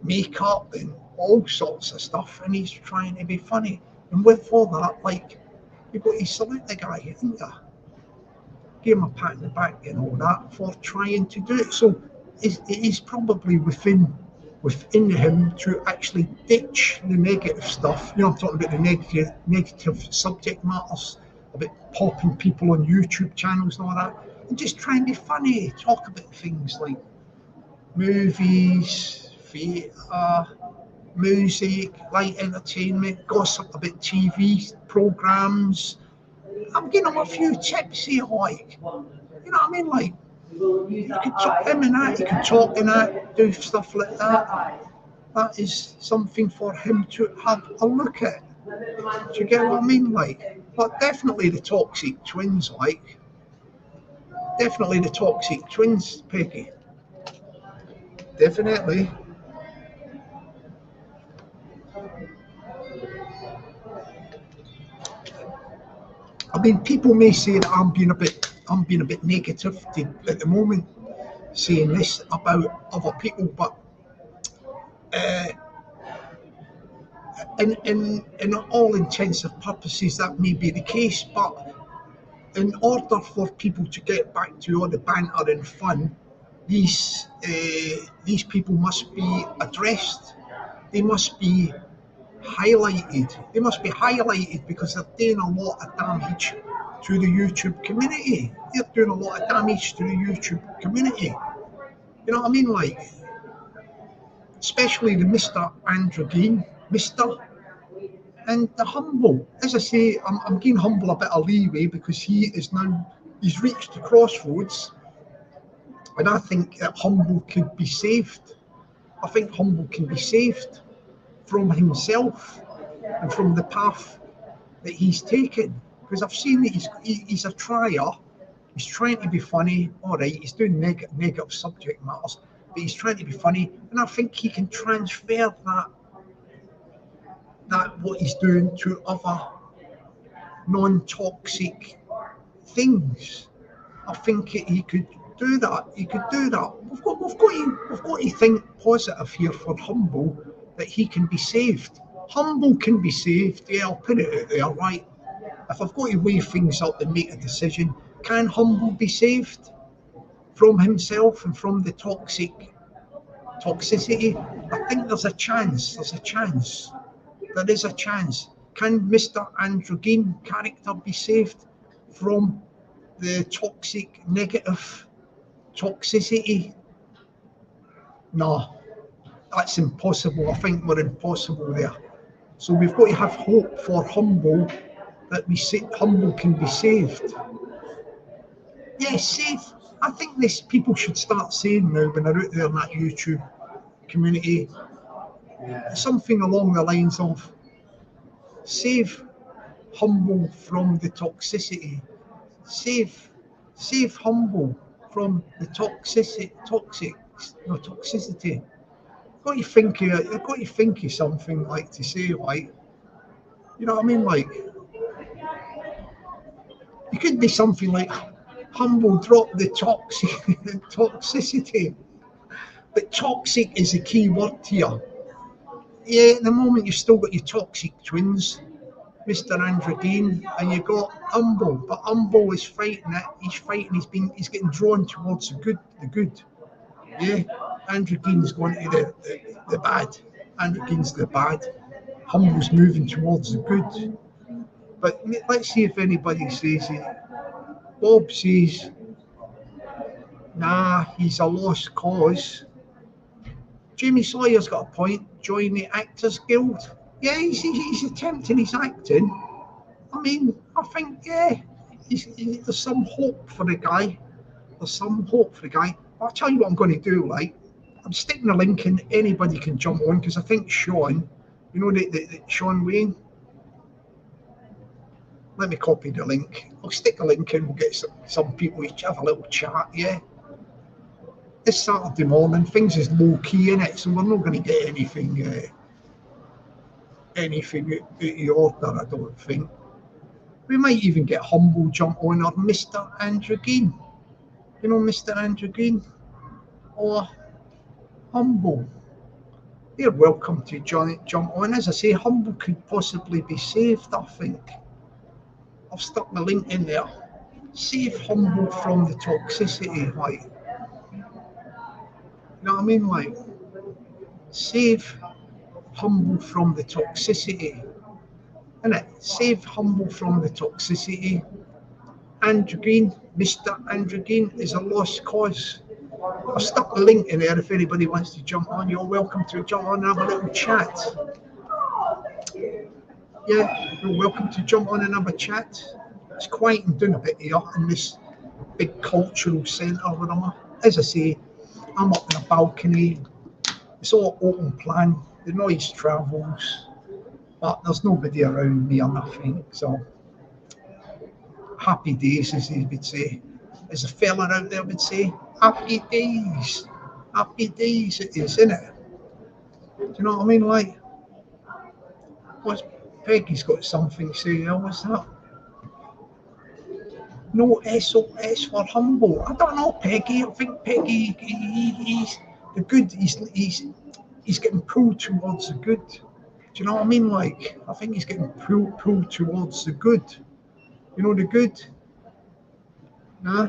makeup and all sorts of stuff, and he's trying to be funny. And with all that, like, you've got to salute the guy, haven't you? Give him a pat in the back and all that for trying to do it. So it is probably within him to actually ditch the negative stuff. You know, I'm talking about the negative subject matters, about popping people on YouTube channels and all that, and just try and be funny, talk about things like movies, theatre, music, light entertainment, gossip about TV programmes. I'm giving him a few tips here, like, you know what I mean? Like, you could talk him and that, you could talk and that, do stuff like that. That is something for him to have a look at. Do you get what I mean? Like, but definitely the toxic twins, like, definitely the toxic twins, Peggy. Definitely. I mean, people may say that I'm being a bit negative at the moment, saying this about other people, but in all intents and purposes, that may be the case. But in order for people to get back to all the banter and fun, these people must be addressed. They must be highlighted. They must be highlighted because they're doing a lot of damage to the YouTube community. They're doing a lot of damage to the YouTube community. You know what I mean? Like, especially the Mr. Andrew Gein, Mr. and the Humble. As I say, I'm giving Humble a bit of leeway because he's reached the crossroads, and I think that Humble could be saved. I think Humble can be saved from himself and from the path that he's taken, because I've seen that he's a trier. He's trying to be funny. All right, he's doing negative subject matters, but he's trying to be funny, and I think he can transfer that what he's doing to other non-toxic things. I think he could do that. He could do that. We've got to think positive here for Humble, that he can be saved. Humble can be saved. Yeah, I'll put it out there, right? If I've got to weigh things up and make a decision, can Humble be saved from himself and from the toxic toxicity. I think there's a chance. There is a chance. Can Mr. Androgyne character be saved from the toxic, negative toxicity? No, that's impossible. I think we're impossible there. So we've got to have hope for Humble, that Humble can be saved. Yeah, save. I think this people should start saying now when they're out there in that YouTube community, something along the lines of save Humble from the toxicity. Save Humble from the toxicity. You've got to think of something like to say, like, you know what I mean? Like, it could be something like, Humble, drop the toxicity. But toxic is the key word here. Yeah, at the moment you've still got your toxic twins, Mr. Androgyne, and you got Humble, but Humble is fighting it. He's fighting. He's getting drawn towards the good. Yeah, Androgyne's going to the bad. Androgyne's the bad. Humble's moving towards the good. But let's see if anybody says it. Bob says, nah, he's a lost cause. Jamie Sawyer's got a point. Join the Actors Guild. Yeah, he's attempting his acting. I mean, I think, yeah, there's some hope for the guy. I'll tell you what I'm going to do, right? I'm sticking a link in. Anybody can jump on, because I think Sean, you know, the Sean Wayne. Let me copy the link. I'll stick a link in. We'll get some people each have a little chat, yeah? This Saturday morning, things is low key in it, so we're not going to get anything out of order, I don't think. We might even get Humble jump on, or Mr. Androgyne. You know, Mr. Androgyne, or Humble. They're welcome to jump on. As I say, Humble could possibly be saved, I think. I've stuck the link in there. Save Humble from the toxicity, like. You know what I mean? Like, save Humble from the toxicity. Innit? Save Humble from the toxicity. Androgyne, Mr. Androgyne is a lost cause. I've stuck the link in there if anybody wants to jump on. You're welcome to jump on and have a little chat. Yeah, you're welcome to jump on and have a chat. It's quieting down a bit here in this big cultural centre where I'm at. As I say, I'm up in a balcony. It's all open plan. The noise travels, but there's nobody around me or nothing. So happy days, as he would say. As a fella out there would say, happy days. Happy days it is, isn't it? Do you know what I mean? Like, Peggy's got something to say. What's that? No SOS for Humble. I don't know, Peggy. I think Peggy, he's the good. He's getting pulled towards the good. Do you know what I mean? Like, I think he's getting pulled towards the good. You know, the good. Nah.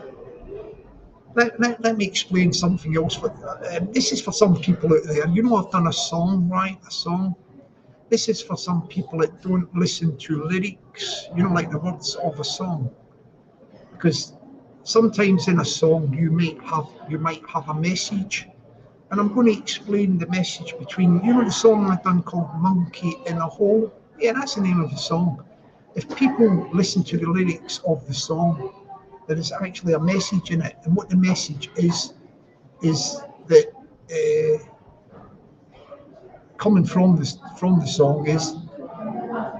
Let me explain something else. This is for some people out there. You know, I've done a song, right? A song. This is for some people that don't listen to lyrics. You know, like the words of a song. Because sometimes in a song you might have a message, and I'm going to explain the message between, you know, the song I've done called Monkey in a Hole. Yeah, that's the name of the song. If people listen to the lyrics of the song, there is actually a message in it, and what the message is that coming from the song is,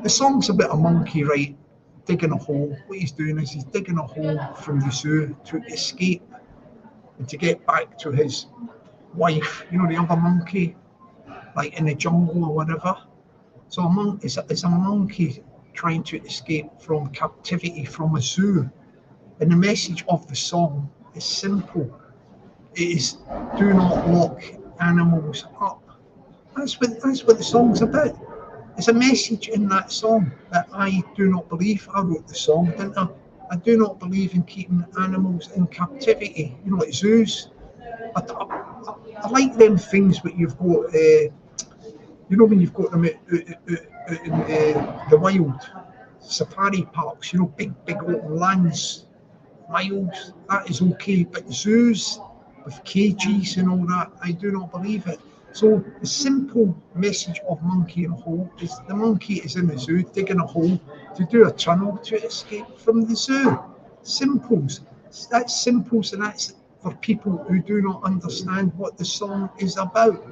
the song's about a monkey, right, digging a hole. What he's doing is he's digging a hole from the zoo to escape and to get back to his wife, you know, the other monkey, like in the jungle or whatever. So it's a monkey trying to escape from captivity from a zoo. And the message of the song is simple. It is, do not lock animals up. That's what the song's about. There's a message in that song that I do not believe. I wrote the song, didn't I? I do not believe in keeping animals in captivity, you know, like zoos. I I like them things, but you've got, you know, when you've got them in the wild safari parks, you know, big open lands, miles, that is okay. But zoos with cages and all that, I do not believe it. So the simple message of Monkey in a Hole is the monkey is in the zoo digging a hole to do a tunnel to escape from the zoo. Simples. That's simples, and that's for people who do not understand what the song is about.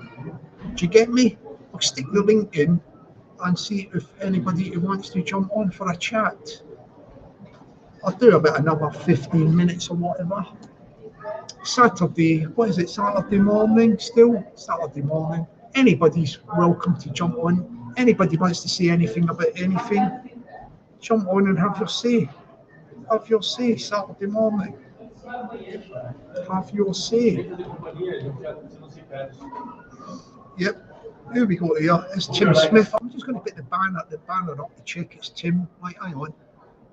Do you get me? I'll stick the link in and see if anybody who wants to jump on for a chat. I'll do about another 15 minutes or whatever. Saturday, what is it, Saturday morning still? Saturday morning. Anybody's welcome to jump on. Anybody wants to say anything about anything, jump on and have your say. Have your say, Saturday morning. Have your say. Yep. Here we go here. It's Tim Smith. I'm just going to put the banner up to check it's Tim. Right, hang on.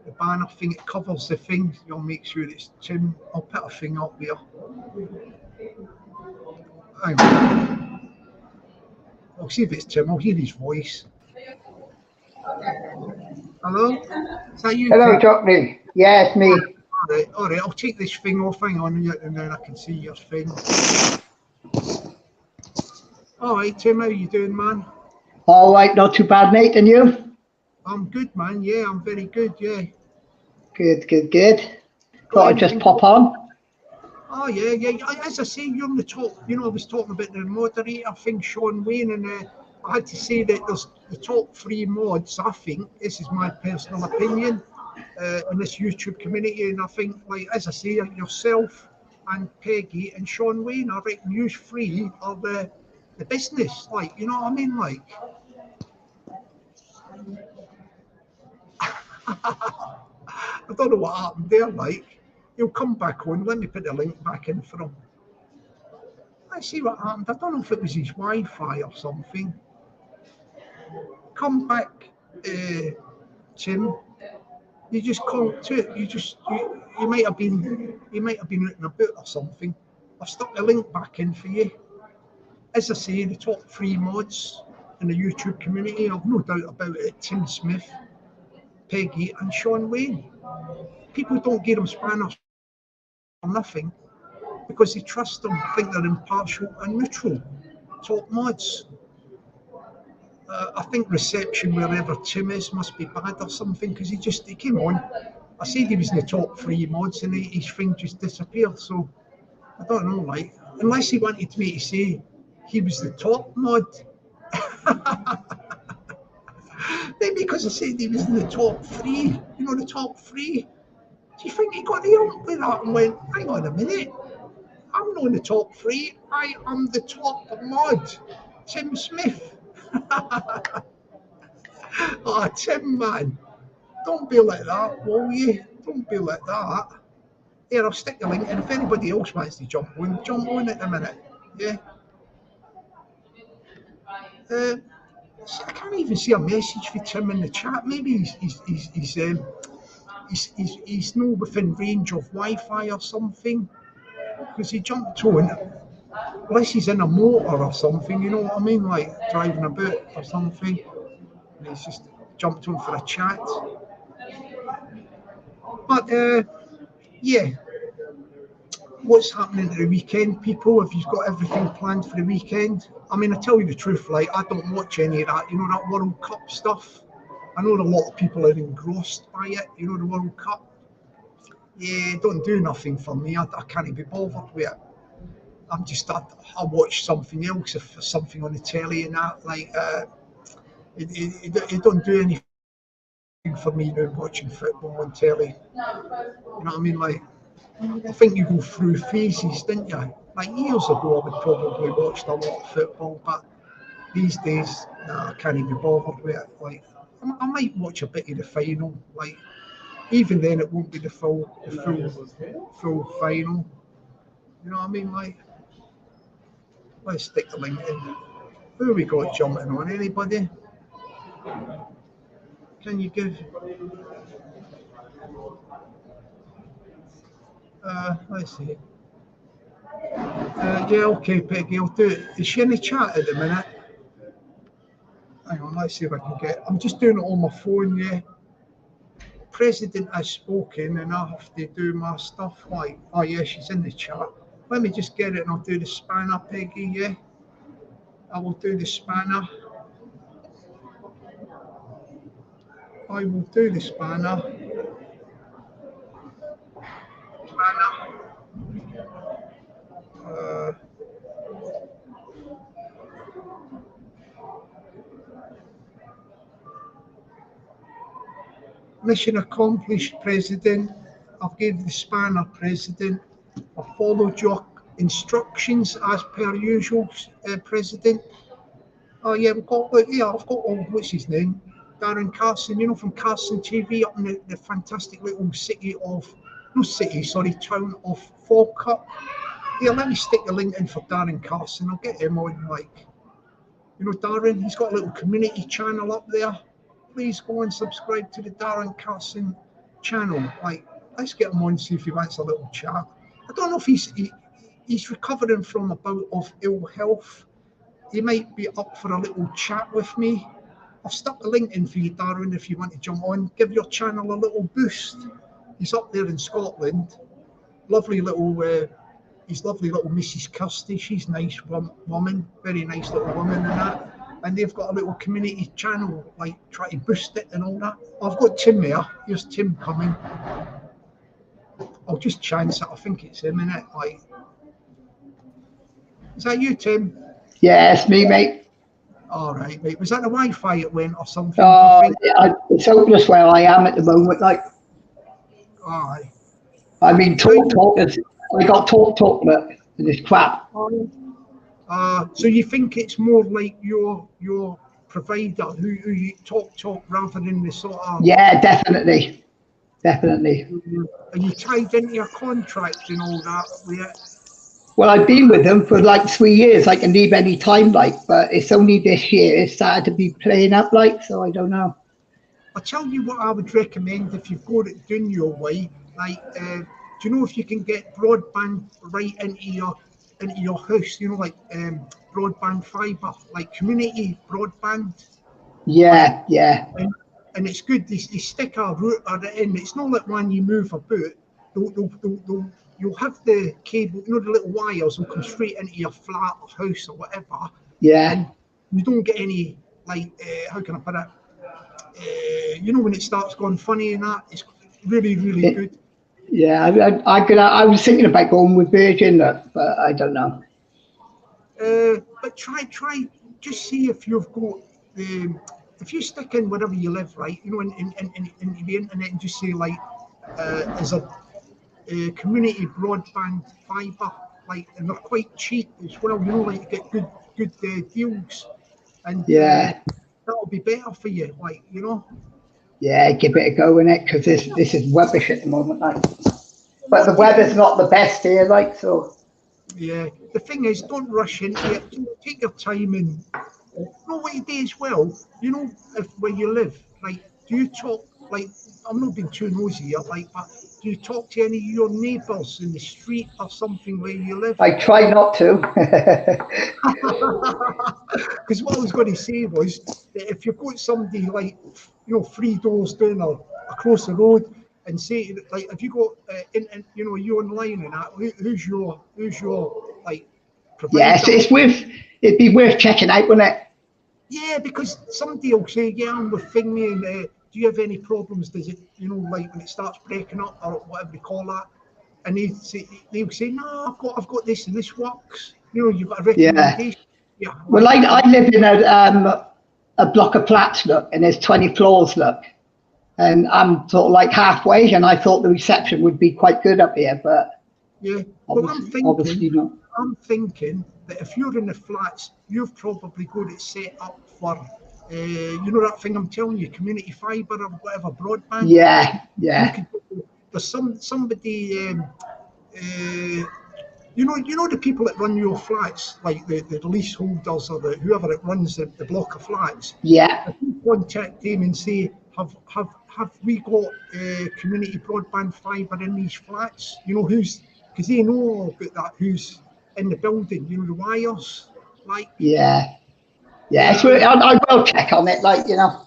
The banner thing, it covers the thing. You'll make sure it's Tim. I'll put a thing up here. Hang on. I'll see if it's Tim. I'll hear his voice. Hello? Is that you?
Hello, Jockney. Yeah, it's me.
All right. I'll take this thing off. Hang on, and then I can see your thing. All right, Tim. How you doing, man?
All right, not too bad, mate. And you?
I'm good, man. Yeah, I'm very good. Yeah.
Good. Thought I'd just pop on.
Oh yeah. As I say, you're on the top. You know, I was talking about the moderator thing, Sean Wayne, and I had to say that there's the top 3 mods. I think this is my personal opinion in this YouTube community, and I think, like as I say, yourself and Peggy and Sean Wayne, I reckon you 3 are the business. Like, you know what I mean? Like, I don't know what happened there. Like, he'll come back on. Let me put the link back in for him. Let's see what happened. I don't know if it was his Wi-Fi or something. Come back, Tim. You just called to it. You might have been written about or something. I've stuck the link back in for you. As I say, the top 3 mods in the YouTube community, I've no doubt about it. Tim Smith, Peggy, and Sean Wayne. People don't give them spanners for nothing because they trust them, think they're impartial and neutral. Top mods. I think reception wherever Tim is must be bad or something, because he came on. I said he was in the top 3 mods and his thing just disappeared. So I don't know, like, unless he wanted me to say he was the top mod. Maybe because I said he was in the top 3, you know, the top 3. Do you think he got the ump with that and went, hang on a minute, I'm not in the top 3, I am the top mod, Tim Smith. Oh, Tim, man, don't be like that, will you? Don't be like that. Here, I'll stick the link, and if anybody else wants to jump on at the minute. Yeah. I can't even see a message for Tim in the chat. Maybe he's not within range of Wi-Fi or something, because he jumped on. Unless he's in a motor or something, you know what I mean, like driving about or something. And he's just jumped on for a chat. But yeah, what's happening at the weekend, people? Have you got everything planned for the weekend? I mean, I tell you the truth, like, I don't watch any of that, you know, that World Cup stuff. I know a lot of people are engrossed by it, you know, the World Cup. Yeah, don't do nothing for me. I can't be bothered with it. I watch something else, if there's something on the telly and that, like, it don't do anything for me now watching football on telly. You know what I mean? Like, I think you go through phases, didn't you? Like, years ago, I would probably watched a lot of football, but these days, nah, I can't even be bothered with it. Like, I might watch a bit of the final. Like, even then, it won't be the full final. You know what I mean? Like, let's stick the link in. Who we got jumping on? Anybody? Can you give? Let's see. Yeah, okay, Peggy, I'll do it. Is she in the chat at the minute? Hang on, let's see if I can get. I'm just doing it on my phone, yeah. President has spoken and I have to do my stuff. Like, oh yeah, she's in the chat. Let me just get it and I'll do the spanner, Peggy, yeah. I will do the spanner. I will do the spanner. Mission accomplished, President. I've gave the spanner, President. I followed your instructions as per usual, President. Oh yeah, I've got what's his name? Darren Carson, you know, from Carson TV up in the fantastic little city of, town of Falkirk. Yeah, let me stick the link in for Darren Carson. I'll get him on, like, you know, Darren, he's got a little community channel up there. Please go and subscribe to the Darren Carson channel. Like, let's get him on, see if he wants a little chat. I don't know if he's recovering from a bout of ill health. He might be up for a little chat with me. I've stuck the link in for you, Darren, if you want to jump on. Give your channel a little boost. He's up there in Scotland. Lovely little, his lovely little Mrs. Kirsty. She's a nice woman, very nice little woman and that. And they've got a little community channel, like, try to boost it and all that. I've got Tim there. Here's Tim coming. I'll just chance it. I think it's him, innit? Like, is that you, Tim?
Yeah, it's me, mate.
All right, mate. Was that the Wi-Fi it went or something?
It's hopeless where I am at the moment. Like,
Aye.
I mean, I got talk, but this crap.
So you think it's more like your provider who you talk rather than the sort of...
Yeah, definitely.
And you tied into your contract and all that with it?
Well, I've been with them for like 3 years. I can leave any time, like, but it's only this year it started to be playing up, like, so I don't know.
I'll tell you what I would recommend if you've got it done your way. Like, do you know if you can get broadband right into your house? You know, like broadband fibre, like community broadband.
Yeah, like, yeah.
And it's good. They stick a router in. It's not like when you move about. You'll have the cable, you know, the little wires will come straight into your flat or house or whatever.
Yeah.
And you don't get any, like, how can I put it? You know, when it starts going funny and that, it's really, really good.
Yeah, I was thinking about going with Virgin, but I don't know.
But try, just see if you've got if you stick in wherever you live, right? You know, in the internet, and just say like, as a community broadband fibre, like, and they're quite cheap as well. You know, like, you get good deals, and
yeah,
that'll be better for you, like, you know.
Yeah, give it a go in it, because this is rubbish at the moment, like. But the weather's not the best here, like, so. Yeah,
the thing is, don't rush into it. Take your time, and you know what you do as well. You know, where you live, like, do you talk, like, I'm not being too nosy here, like, but do you talk to any of your neighbours in the street or something where you live?
I try not to.
Because what I was going to say was that if you've got somebody, like, you know, 3 doors down or across the road, and say, like, if you got you know, you online and that, who's your like provider?
Yes, it'd be worth checking out, wouldn't it?
Yeah, because somebody will say, yeah, I'm with Thingy, and do you have any problems? Does it, you know, like when it starts breaking up or whatever they call that? And they'll say, no, I've got this and this works. You know, you've got a recommendation. Yeah. Like,
well, I live in a block of flats, look, and there's 20 floors, look. And I'm sort of like halfway, and I thought the reception would be quite good up here, but
yeah. Well, I'm thinking that if you're in the flats, you've probably got it set up for, you know, that thing I'm telling you, community fibre or whatever, broadband.
Yeah, yeah.
There's somebody, you know the people that run your flats, like the leaseholders or whoever it runs the block of flats.
Yeah.
If you contact them and say, have we got community broadband fibre in these flats? You know, because they know about that, who's in the building, you know, the wires, like.
Yeah. Yeah, it's really, I will check on it, like, you know.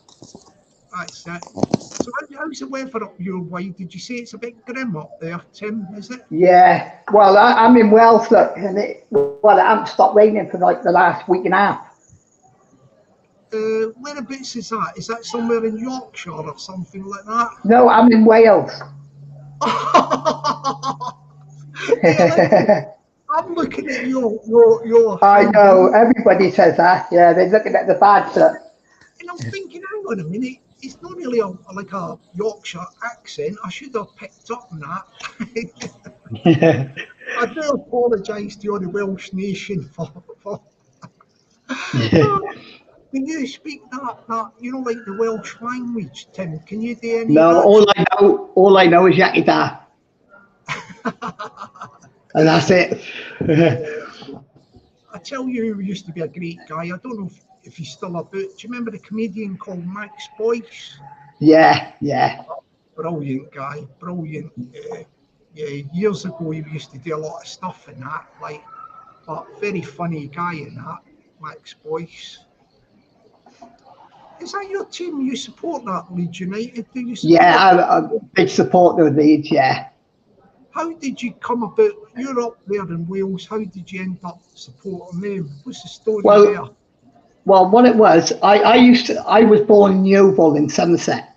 That's it. So how's the weather up your way? Did you say it's a bit grim up there, Tim, is it?
Yeah, well, I'm in Wales, look, and it hasn't stopped raining for like the last week and a half.
Whereabouts is that? Is that somewhere in Yorkshire or something like that?
No, I'm in Wales.
Yeah, I'm looking at your.
I know, everybody says that. Yeah, they're looking at the bad stuff.
And I'm thinking, hang on a minute, it's not really like a Yorkshire accent. I should have picked up on that. I do apologise to all the Welsh nation for Can you speak that you know, like the Welsh language, Tim? Can you do any?
No, all I know is Yakida. And that's it.
I tell you, he used to be a great guy. I don't know if he's still about. Do you remember the comedian called Max Boyce?
Yeah, yeah.
Brilliant guy, brilliant. Yeah, years ago he used to do a lot of stuff in that, like, but very funny guy in that, Max Boyce. Is that your team? You support that, Leeds United? Do you support
I'm a big supporter of Leeds, yeah.
How did you come about? You're up there in Wales. How did you end up supporting them? What's the story there?
Well, what it was, I was born in Yeovil in Somerset.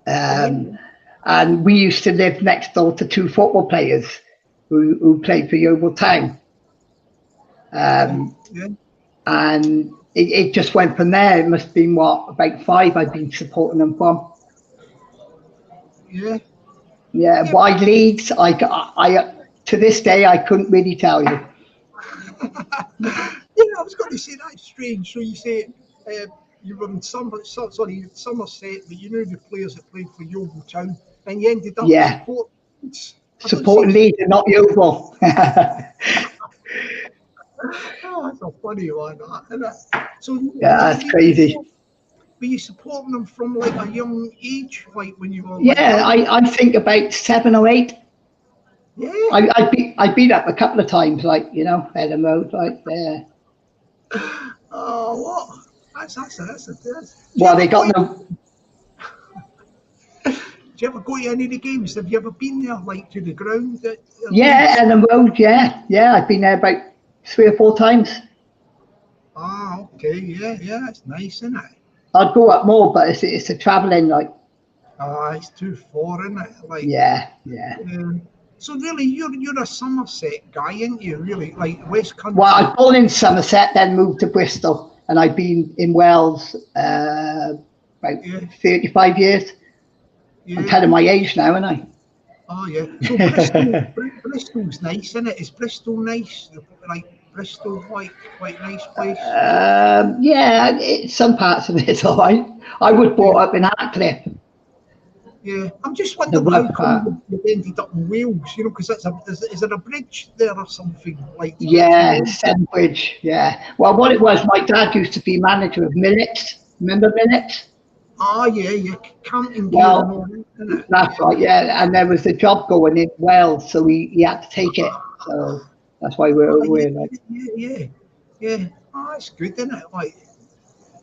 And we used to live next door to two football players who played for Yeovil Town. And it just went from there. It must have been about 5 I've been supporting them from. Yeah, why Leeds? I to this day I couldn't really tell you.
Yeah, I was going to say that's strange. So you say you were in Somerset, but you knew the players that played for Yeovil Town, and you ended up
supporting Leeds and not Yeovil.
Oh, that's a funny one, isn't it? So
yeah, that's crazy.
Were you supporting them from like a young age, like when you were?
Yeah, I think about 7 or 8.
Yeah.
I've been up a couple of times, like, you know, Ellen Road, like there.
Oh, what? That's.
Well, they got no.
Do you ever go to any of the games? Have you ever been there, like to the ground?
Yeah, Ellen Road, yeah. I've been there about 3 or 4 times.
Ah, okay, yeah, it's nice, isn't it?
I'd go up more, but it's a travelling, like.
It's too far, isn't it? Like.
Yeah.
So really, you're a Somerset guy, aren't you? Really, like West Country.
Well, I was born in Somerset, then moved to Bristol, and I've been in Wales about 35 years. Yeah. I'm telling my age now, aren't I?
Oh yeah. So Bristol's nice, isn't it? Is Bristol nice? Like Bristol, quite nice place.
Yeah, some parts of it's all right. I was brought up in Hartcliffe.
Yeah, I'm just wondering how come you ended up in Wales, you know, because is there a bridge there or something like that?
Yeah, Seven Bridge, yeah. Well, what it was, my dad used to be manager of Millets. Remember Millets?
Oh, yeah, camping.
Well, that's right, yeah. And there was a job going in Wales, so he had to take it. So that's why we're like.
Yeah. Oh, that's good, isn't it? Like.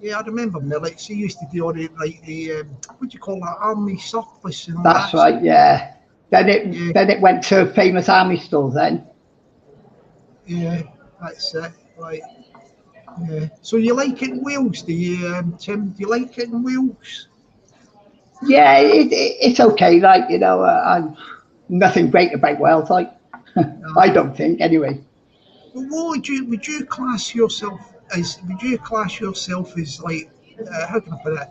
Yeah, I remember Millets. He used to do all the what do you call that, army surplus and all
That's
that.
Right, yeah. Then it went to famous army stores then.
Yeah, that's it. Right. Yeah. So you like it in Wales, do you, Tim? Do you like it in Wales?
Yeah, it's okay. Like, you know, I'm nothing great about Wales. Like, I don't think anyway.
Well, what would you class yourself as? Would you class yourself as like? How can I put it?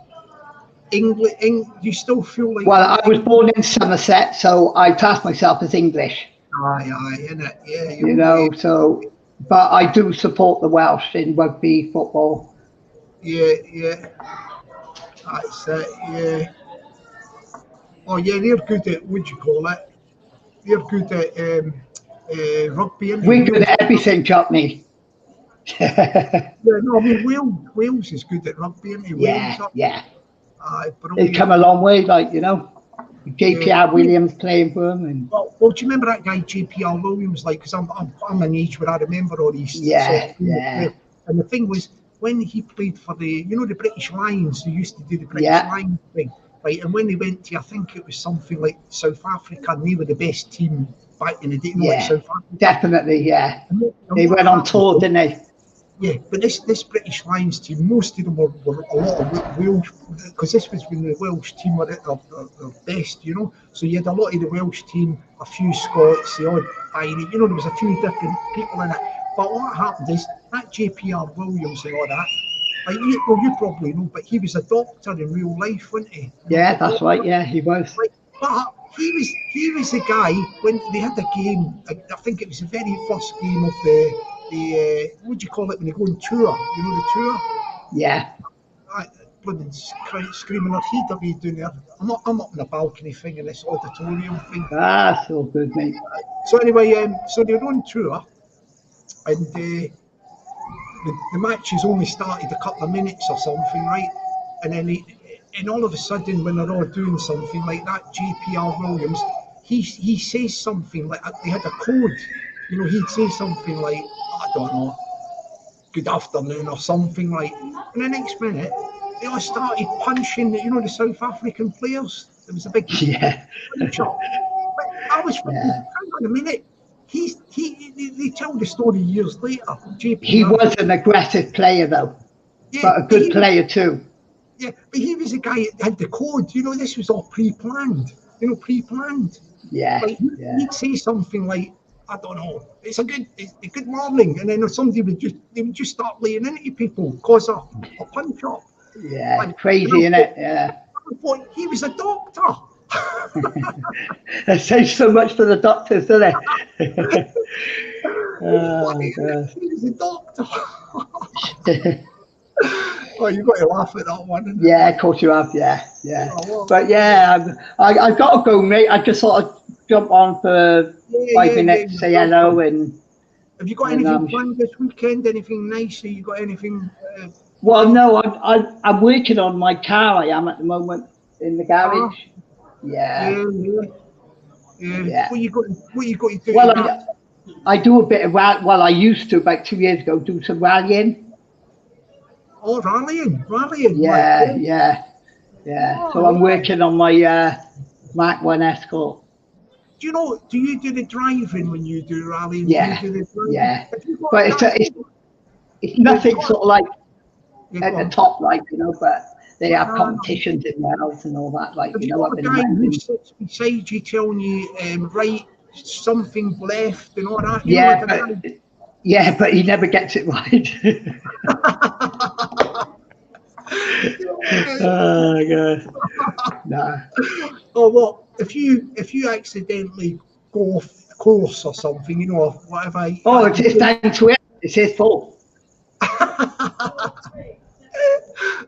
English? Do you still feel like?
Well, I was born in Somerset, so I class myself as English.
Aye, innit? Yeah.
You know, so, but I do support the Welsh in rugby, football.
Yeah. That's it. Yeah. Oh yeah, they're good at what do you call it? They're good at rugby.
We're good at everything, Chutney.
Yeah, no, I mean Wales is good at rugby, isn't it?
Yeah.
They
come a long way, like, you know. JPR Williams playing for him. And
well, do you remember that guy JPR Williams? Like, because I'm an age where I remember all these.
Yeah,
sort of and the thing was, when he played for the, the British Lions, they used to do the British Lions thing, right? And when they went to, I think it was something like South Africa, and they were the best team back in the day. Like South Africa.
Definitely, yeah.
And
they went on tour, didn't they?
Yeah, but this British Lions team, most of them were a lot of Welsh, because this was when the Welsh team were at their best, So you had a lot of the Welsh team, a few Scots, the odd Irish, there was a few different people in it. But what happened is, that JPR Williams and all that, like, you probably know, but he was a doctor in real life, wasn't he?
Yeah, that's right, yeah, he was.
Like, but he was the guy, when they had the game, I think it was the very first game of the what do you call it when you go on tour? The tour?
Yeah.
Bloody screaming at heat of you doing there. I'm up on the balcony thing in this auditorium thing.
Ah, so good, mate.
So anyway, so they were on tour, and the matches only started a couple of minutes or something, right? And then and all of a sudden, when they're all doing something like that, JPR Williams, he says something like, they had a code, he'd say something like, I don't know, good afternoon or something like. And the next minute, they all started punching, the South African players. There was a big punch up. But I was thinking, hang on a minute. They tell the story years later. JPR,
he was an aggressive player, though, but a good player too.
Yeah, but he was a guy that had the code. This was all pre-planned. Pre-planned.
Yeah.
Like, he'd say something like, I don't know, it's a good morning, and then somebody would just start laying into people, cause a punch up.
Yeah, like, crazy, innit? Yeah.
I thought he was a doctor.
That says so much for the doctors, doesn't it? Oh,
he was a doctor. Oh, you've got to laugh at that one.
Yeah, of course you have. Yeah. Oh, well, but yeah, I've got to go, mate. I just sort of jump on for 5 minutes, say hello, and.
Have you got anything planned this weekend? Anything nice? Have you got anything?
Well, no, I'm working on my car. I am at the moment in the garage. Yeah.
What you got to do?
Well, I do a bit of well, I used to about 2 years ago do some rallying.
Oh, rallying.
Yeah. Oh, so I'm working on my Mark 1 Escort.
Do you do the driving when you do rallying?
Yeah. But it's nothing sort of like at the top, like, but they have competitions in Wales and all that, like,
have you got a guy who sits beside you telling you right something left and all that?
But he never gets it right. Oh god. Nah.
Oh, what if you accidentally go off course or something, or whatever?
Oh, it's down to it. It's his fault.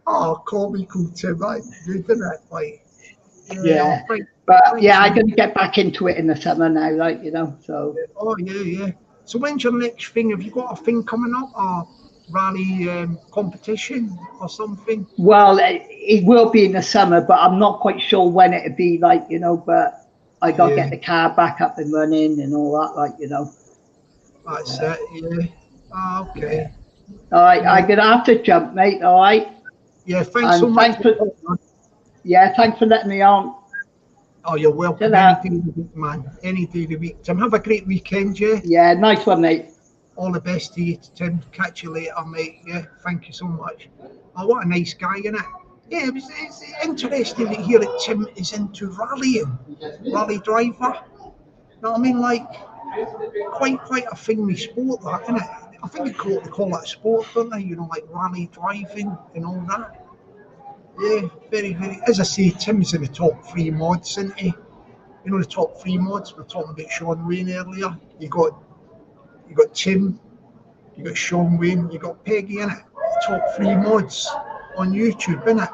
Oh, comical, Tim, right? Isn't it? Like,
yeah. But I'm going to get back into it in the summer now, like, so.
Oh, yeah. So when's your next thing? Have you got a thing coming up, or rally competition or something?
Well, it will be in the summer, but I'm not quite sure when it'll be, like, but I got to get the car back up and running and all that, like,
That's it, yeah. Oh, okay.
All right, I'm going to have to jump, mate, all right?
Yeah, thanks so much.
Thanks for letting me on.
Oh, you're welcome. Any day of the week, man. Any day of the week. Tim, have a great weekend, yeah?
Yeah, nice one, mate.
All the best to you, Tim. Catch you later, mate. Yeah, thank you so much. Oh, what a nice guy, innit? Yeah, it's interesting to hear that Tim is into rallying, rally driver. You know what I mean? Like, quite a thingy sport, that, isn't it? I think they call it a sport, don't they? Like rally driving and all that. Yeah, very, very. As I say, Tim's in the top 3 mods, isn't he? The top 3 mods. We were talking about Sean Wayne earlier. You got Tim, you got Sean Wayne, you got Peggy, innit? Top 3 mods on YouTube, innit?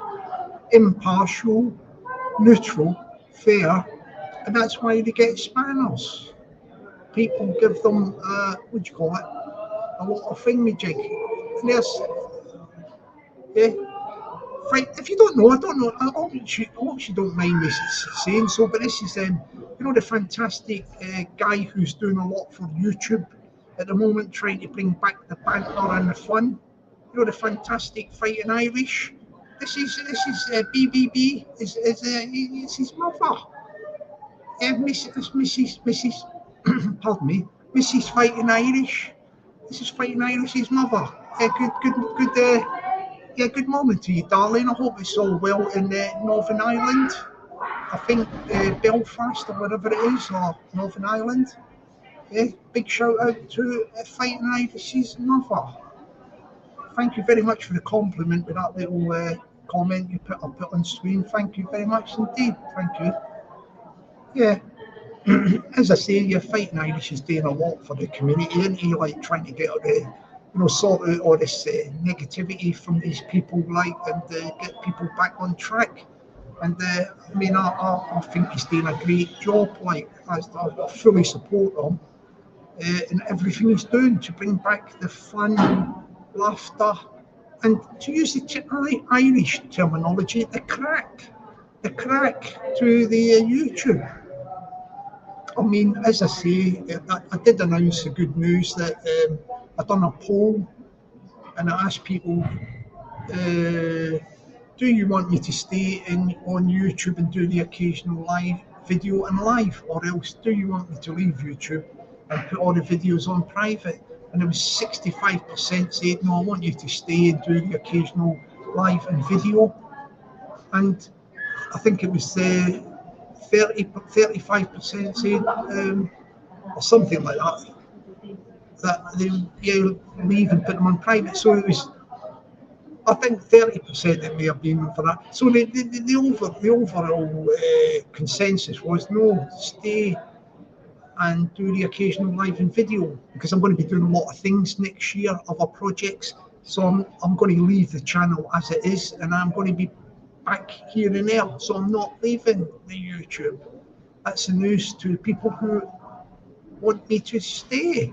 Impartial, neutral, fair, and that's why they get spanners. People give them what do you call it? A lot of thingamajig. And Right, if you don't know, I don't know. I hope you don't mind me saying so, but this is the fantastic guy who's doing a lot for YouTube at the moment, trying to bring back the banter and the fun. The fantastic Fighting Irish. This is BBB is his mother. Mrs. Pardon me, Mrs. Fighting Irish. This is Fighting Irish's mother. Good morning to you, darling. I hope it's all well in Northern Ireland. I think Belfast or whatever it is, or Northern Ireland. Yeah, big shout out to Fighting Irish's mother. Thank you very much for the compliment with that little comment I put on screen. Thank you very much indeed. Thank you. Yeah. As I say, your Fighting Irish is doing a lot for the community, isn't he? Like trying to get sort out all this negativity from these people, and get people back on track. And I think he's doing a great job. I fully support him in everything he's doing to bring back the fun, laughter, and to use the Irish terminology, the crack to the YouTube. I mean, as I say, I did announce the good news that I done a poll and I asked people, do you want me to stay on YouTube and do the occasional live video and live, or else do you want me to leave YouTube and put all the videos on private? And it was 65% said, no, I want you to stay and do the occasional live and video. And I think it was 35% said, or something like that they leave and put them on private. So it was, I think 30% it may have been for that. So the overall consensus was no, stay and do the occasional live and video, because I'm going to be doing a lot of things next year, other projects. So I'm going to leave the channel as it is, and I'm going to be back here and there. So I'm not leaving the YouTube. That's the news to people who want me to stay.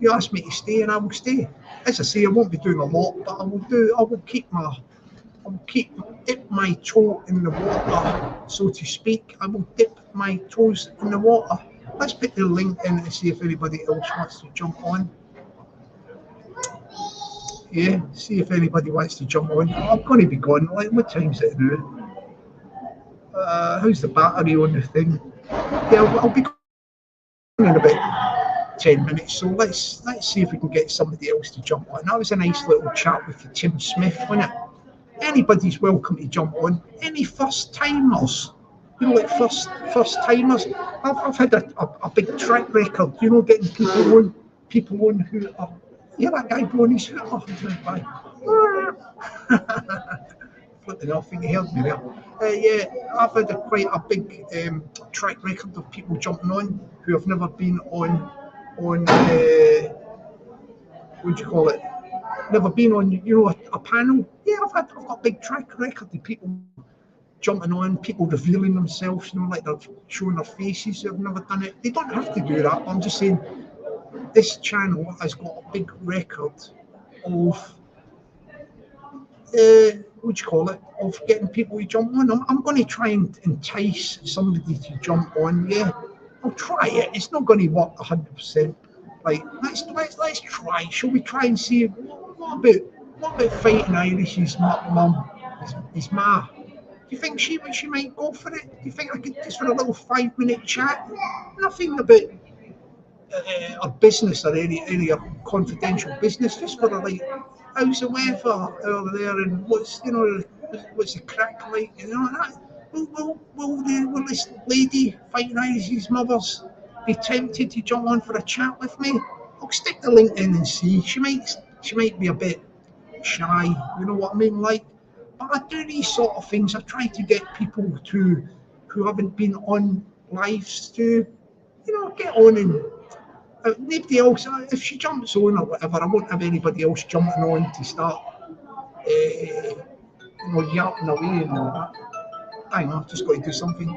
You asked me to stay, and I will stay. As I say, I won't be doing a lot, but I will dip my toe in the water, so to speak. I will dip my toes in the water. Let's put the link in and see if anybody else wants to jump on. Yeah, see if anybody wants to jump on. I'm going to be gone. Like, what time's it now? How's the battery on the thing? Yeah, I'll be gone in about 10 minutes. So let's see if we can get somebody else to jump on. That was a nice little chat with Tim Smith, wasn't it? Anybody's welcome to jump on. Any first timers, like first timers. I've had a big track record, getting people on who are, that guy blowing his hood off into the bag. Flipping off, you heard me there. I've had quite a big track record of people jumping on who have never been on what do you call it? Never been on, a panel. Yeah, I've got a big track record of people jumping on, people revealing themselves, like they're showing their faces who have never done it. They don't have to do that. I'm just saying, this channel has got a big record of of getting people to jump on. I'm going to try and entice somebody to jump on. Yeah, I'll try it. It's not going to work 100%. Like, let's try. Shall we try and see what about Fighting Irish's mum, his ma? Do you think she might go for it? Do you think I could, just for a little 5-minute chat? Nothing about our business or any confidential business, just for how's the weather over there, and what's the crack like, that. Will this lady Fighting Irish's mothers be tempted to jump on for a chat with me? I'll stick the link in and see. She might be a bit shy, you know what I mean? But I do these sort of things. I try to get people who haven't been on lives to, get on and nobody else. If she jumps on or whatever, I won't have anybody else jumping on to start, yapping away and all that. Hang on, I've just got to do something.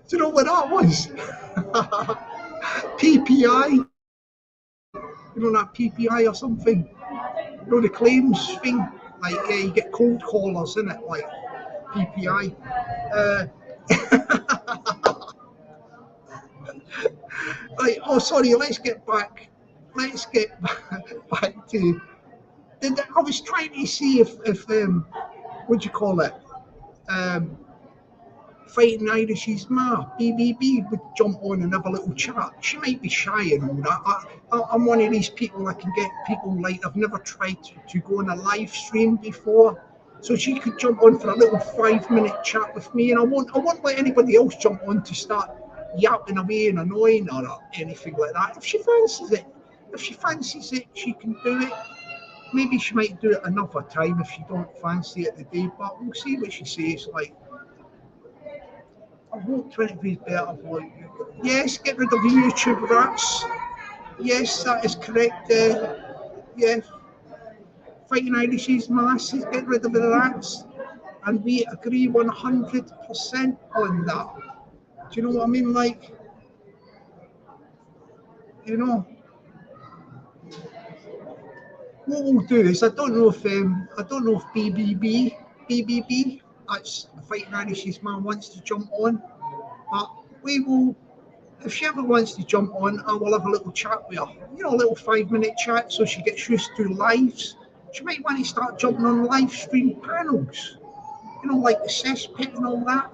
Do you know what that was? PPI. You know that PPI or something? You know the claims thing? Like, yeah, you get cold callers, in it, like PPI. Right, oh, sorry, let's get back to. I was trying to see if what do you call it? Fighting Irish's ma, BBB, would jump on and have a little chat. She might be shy and all that. I'm one of these people that can get people like, I've never tried to go on a live stream before. So she could jump on for a little 5-minute chat with me, and I won't let anybody else jump on to start yapping away and annoying her or anything like that. If she fancies it, she can do it. Maybe she might do it another time if she don't fancy it today, but we'll see what she says. Like, I hope 20p is better for you. Yes, get rid of the YouTube rats. Yes, that is correct. Yes, Fighting Irish's masses, get rid of the rats. And we agree 100% on that. Do you know what I mean? Like, you know, what we'll do is, I don't know if BBB, that's Fighting Irish's man, wants to jump on, but we will. If she ever wants to jump on, I will have a little chat with her. You know, a little 5-minute chat so she gets used to lives. She might want to start jumping on live stream panels, you know, like the cesspit and all that.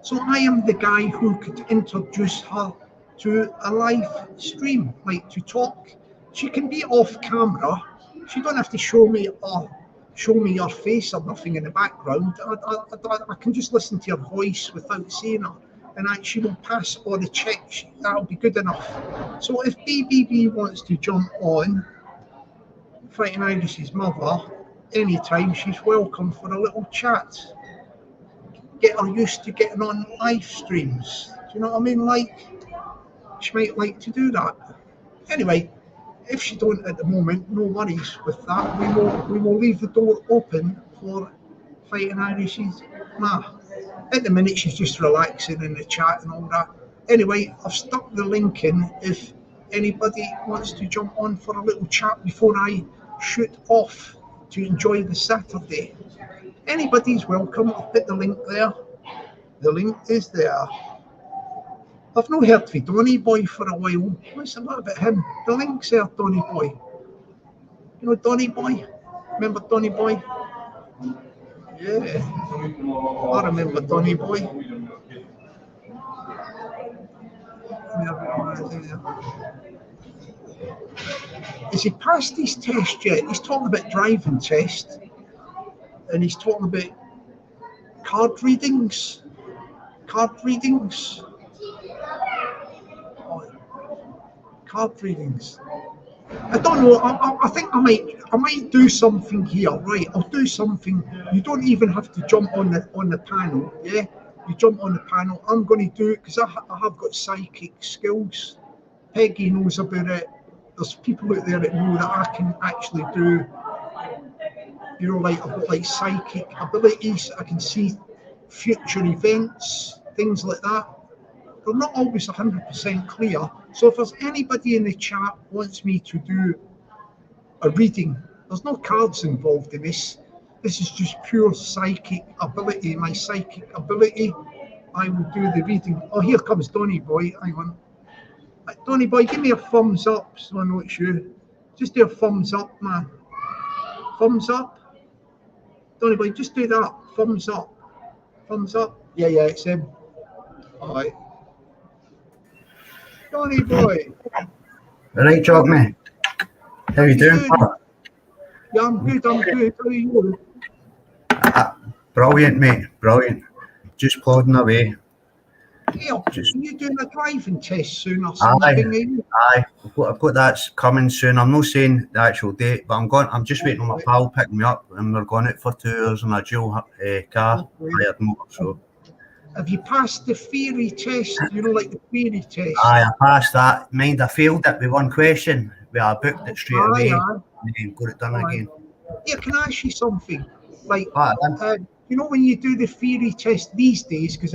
So I am the guy who could introduce her to a live stream, like to talk. She can be off camera. She don't have to show me her face or nothing in the background. I can just listen to her voice without seeing her, and she will pass all the checks. That'll be good enough. So if BBB wants to jump on Fighting Irish's mother anytime, she's welcome for a little chat. Get her used to getting on live streams. Do you know what I mean? Like, she might like to do that. Anyway, if she don't at the moment, no worries with that. We will leave the door open for Fighting Irish's ma. At the minute, she's just relaxing in the chat and all that. Anyway, I've stuck the link in if anybody wants to jump on for a little chat before I shoot off to enjoy the Saturday. Anybody's welcome. I'll put the link there. The link is there. I've not heard from Donny Boy for a while. What about him? The link's there, Donny Boy. You know Donny Boy? Remember Donny Boy? Yeah. I remember Donny Boy. Has he passed his test yet? He's talking about driving test. And he's talking about card readings. Card readings. I don't know. I think I might do something here, right? I'll do something. You don't even have to jump on the panel, yeah. You jump on the panel. I'm going to do it because I have got psychic skills. Peggy knows about it. There's people out there that know that I can actually do. You know, like I've got like psychic abilities. I can see future events, things like that. They're not always 100% clear. So if there's anybody in the chat wants me to do a reading, there's no cards involved in this. This is just pure psychic ability. My psychic ability, I will do the reading. Oh, here comes Donny Boy. Hang on. Donny Boy, give me a thumbs up so I know it's you. Just do a thumbs up, man. Thumbs up. Donny Boy, just do that. Thumbs up. Thumbs up. Yeah, it's him. All right. Donny Boy.
All right, job, mate. How you doing?
Yeah, I'm good. How are you?
Brilliant, mate. Brilliant. Just plodding away.
Yeah, you doing a driving test soon or something?
Aye. I've got that coming soon. I'm not saying the actual date, but I'm just waiting on my pal picking me up, and we're going out for 2 hours in a dual car, hired motor. So.
Have you passed the theory test? You know, like the theory test?
Aye, I passed that. Mind, I failed it with one question, where I booked it straight away and then got it done again.
Yeah, can I ask you something? Like, you know, when you do the theory test these days, because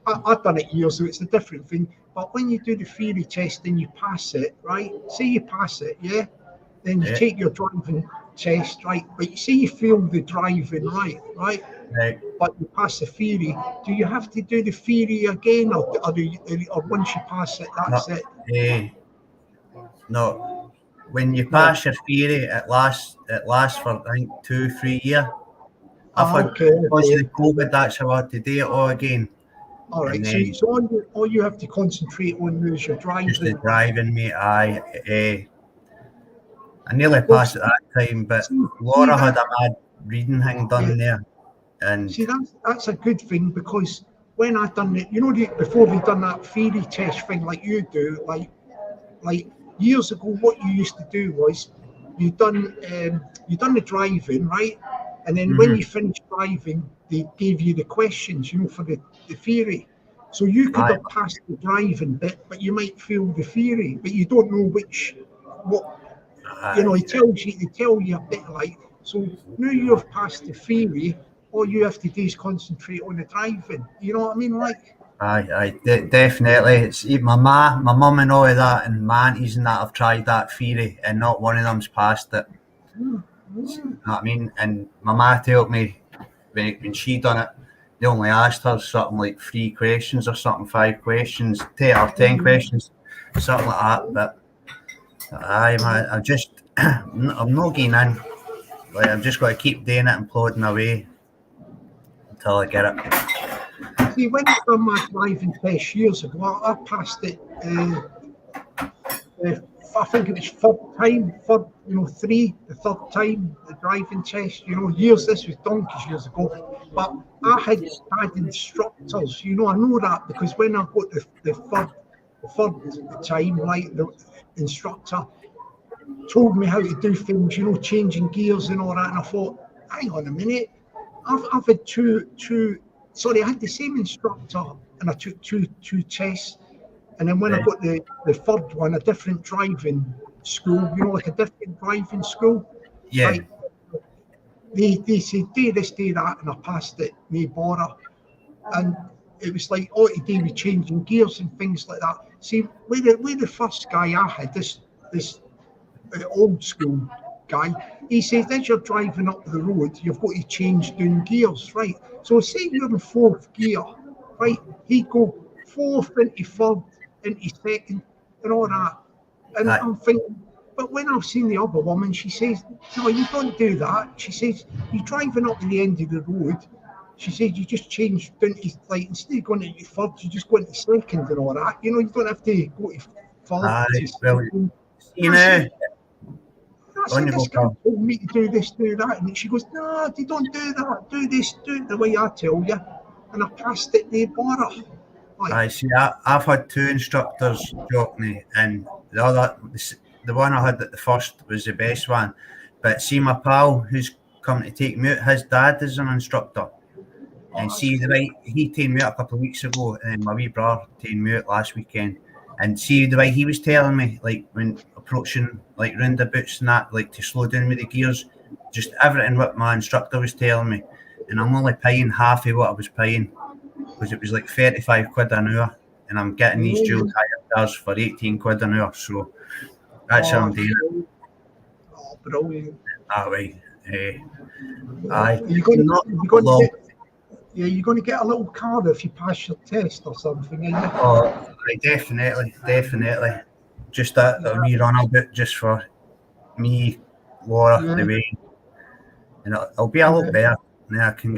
I've done it years, so it's a different thing. But when you do the theory test and you pass it, right? Say you pass it, yeah? Then you take your driving test, right? But you say you fail the driving, right?
Right.
But you pass the theory. Do you have to do the theory again, or once you pass it, that's it?
No. When you pass your theory, it lasts for I think 2-3 years. I've had because of the COVID, that's how I had to do it all again.
All right. So all you have to concentrate on is your driving.
Just the driving, mate. I nearly passed it that time, but Laura had a mad reading thing done there. And
see, that's a good thing, because when I done it, before we done that theory test thing like you do, like years ago, what you used to do was you done the driving, right? And then when you finished driving, they gave you the questions, for the theory. So you could have passed the driving bit, but you might fail the theory, but you don't know what. It tell you a bit like. So now you have passed the theory, all you have to do is concentrate on the driving. You know what I mean? Like.
Definitely. It's my mum and all of that, and my aunties and that have tried that theory, and not one of them's passed it. You know what I mean? And my ma told me when she done it, they only asked her something like 3 questions or something, 5 questions, 10 questions, something like that. But man, I'm not getting in. Like, I'm just going to keep doing it and plodding away until I get it.
See, when I done my driving test years ago, I passed it. I think it was the third time the driving test. This was donkeys years ago. But I had instructors. I know that, because when I got the third time, like, the instructor told me how to do things, changing gears and all that. And I thought, hang on a minute, I've had I had the same instructor, and I took two tests. And then when I got the third one, a different driving school, like a different driving school.
Yeah.
Like, they said, do this, do that, and I passed it, no bother. And it was like all to do with changing gears and things like that. See, with the first guy I had, this old school guy, he says, as you're driving up the road, you've got to change down gears, right? So say you're in 4th gear, right? He'd go 4th into 3rd into 2nd and all that. And I'm thinking, but when I've seen the other woman, she says, no, you don't do that. She says, you're driving up to the end of the road. She said, you just change down to, like, instead of going into 3rd, you just go into 2nd and all that. You don't have to go to 3rd. This guy told me to do this, do that. And she goes, no, you don't do that. Do this, do it the way I tell you. And I passed it, no bother.
I've had 2 instructors joke me, and the one I had at the first was the best one. But see, my pal who's coming to take me out, his dad is an instructor. And see, the way he taken me out a couple of weeks ago, and my wee brother taken me out last weekend. And see, the way he was telling me, like, when approaching, like, roundabouts and that, like, to slow down with the gears, just everything what my instructor was telling me. And I'm only paying half of what I was paying, because it was like 35 quid an hour, and I'm getting these dual tire cars for 18 quid an hour. So that's how I'm doing it.
Oh, brilliant.
That way.
You're going to get a little card if you pass your test or something, ain't you?
Oh, definitely. Just a wee run a bit just for me, Laura, the way. And it'll be a lot better. Now I can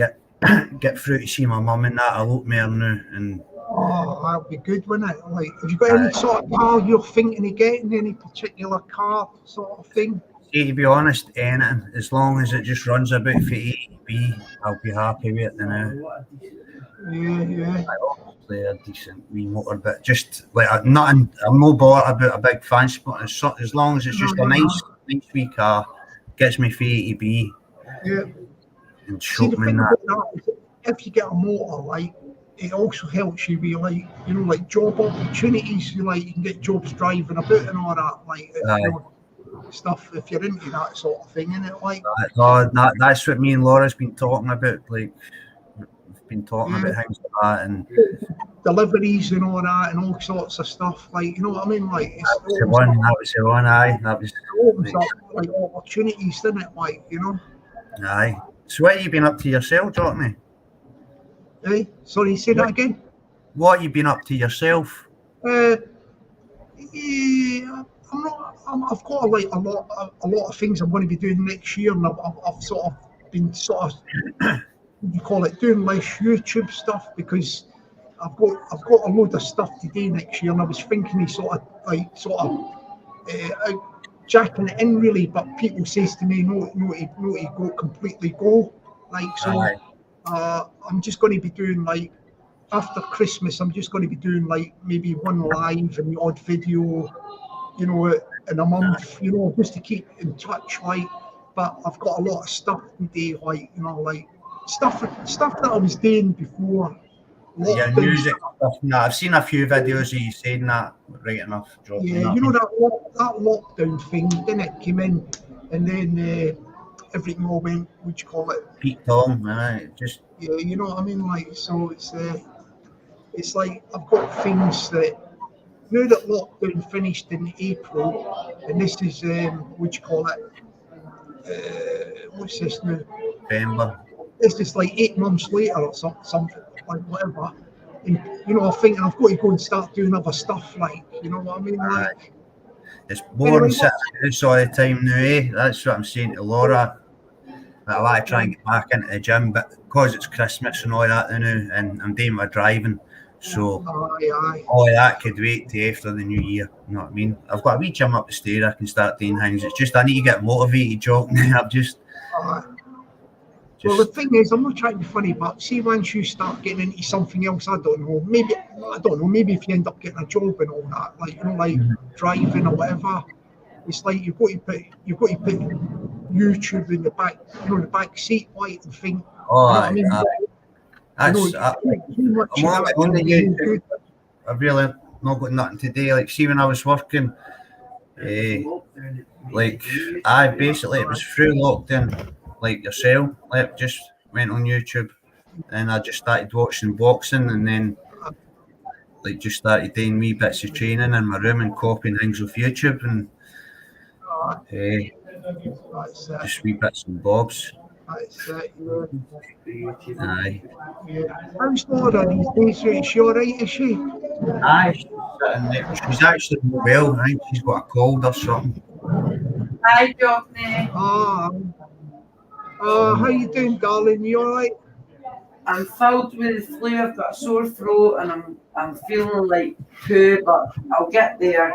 get through to see my mum and that a lot more now. And
that'll be good, wouldn't it? Like, have you got any sort of car you're thinking of getting? Any particular car sort of thing?
See, to be honest, anything, as long as it just runs about for A to B, I'll be happy with it now.
Yeah.
Obviously a decent wee motor, but just like nothing. I'm no bothered about a big fancy motor. As long as it's just a nice wee car, gets me from A to B.
Yeah.
And
see, the thing about that is, if you get a motor, like, it also helps you with, like, like job opportunities. You can get jobs driving about and all that, like. Stuff if you're into that sort of thing, innit? Like,
that's what me and Laura's been talking about, like been talking about things like that and
deliveries and all that and all sorts of stuff. Like, you know what I mean? Like,
that was the one. Aye, that was.
It opens up like opportunities, doesn't it? Like, you know.
Aye. So what have you been up to yourself, Jockney?
Hey, sorry, say that again.
What have you been up to yourself?
Yeah, I'm not. I've got like a lot of things I'm going to be doing next year, and I've sort of been what do you call it, doing less YouTube stuff because I've got a load of stuff to do next year, and I was thinking of jacking it in really, but people says to me, no, to go completely go, like so. I'm just going to be doing like after Christmas. I'm just going to be doing like maybe one live and the odd video, you know, in a month, you know, just to keep in touch. Like, but I've got a lot of stuff to do, like, you know, like stuff that I was doing before.
Yeah, music stuff. No, I've seen a few videos of you saying that. Right enough, dropping.
Yeah, you know that lockdown thing, didn't it? Came in, and then everything all went. What you call it?
Pete Tom, just.
Yeah, you know what I mean. Like, so it's like I've got things that now that lockdown finished in April, and this is what you call it? What's this now?
November.
It's just like 8 months later or something like whatever. And you know, I'm thinking I've got to go and start doing other stuff, like, you know what I mean? Like,
it's boring sitting house all the time now, eh? That's what I'm saying to Laura. I like to try and get back into the gym, but because it's Christmas and all that now, and I'm doing my driving, so all that could wait till after the new year. You know what I mean? I've got a wee gym up the stair. I can start doing things. It's just I need to get motivated, Jock. I'm just.
Well, the thing is, I'm not trying to be funny, but see, once you start getting into something else, I don't know. Maybe if you end up getting a job and all that, like, you know, like driving or whatever. It's like you've got to put YouTube in the back, you know, the back seat, like, and think.
Oh,
you know
I'm on YouTube. I've really not got nothing to do. Like, see, when I was working, like, it was through lockdown, like yourself, like, just went on YouTube and I just started watching boxing, and then like just started doing wee bits of training in my room and copying things off YouTube, and just wee bits and bobs. Aye.
How's Laura these days? Is she alright, is she?
Aye, she's actually well. I think she's got a cold or something.
Hi, Jockney.
How you doing, darling? You alright?
I'm filled with the flu. I've got a sore throat and I'm feeling like poo, but I'll get there.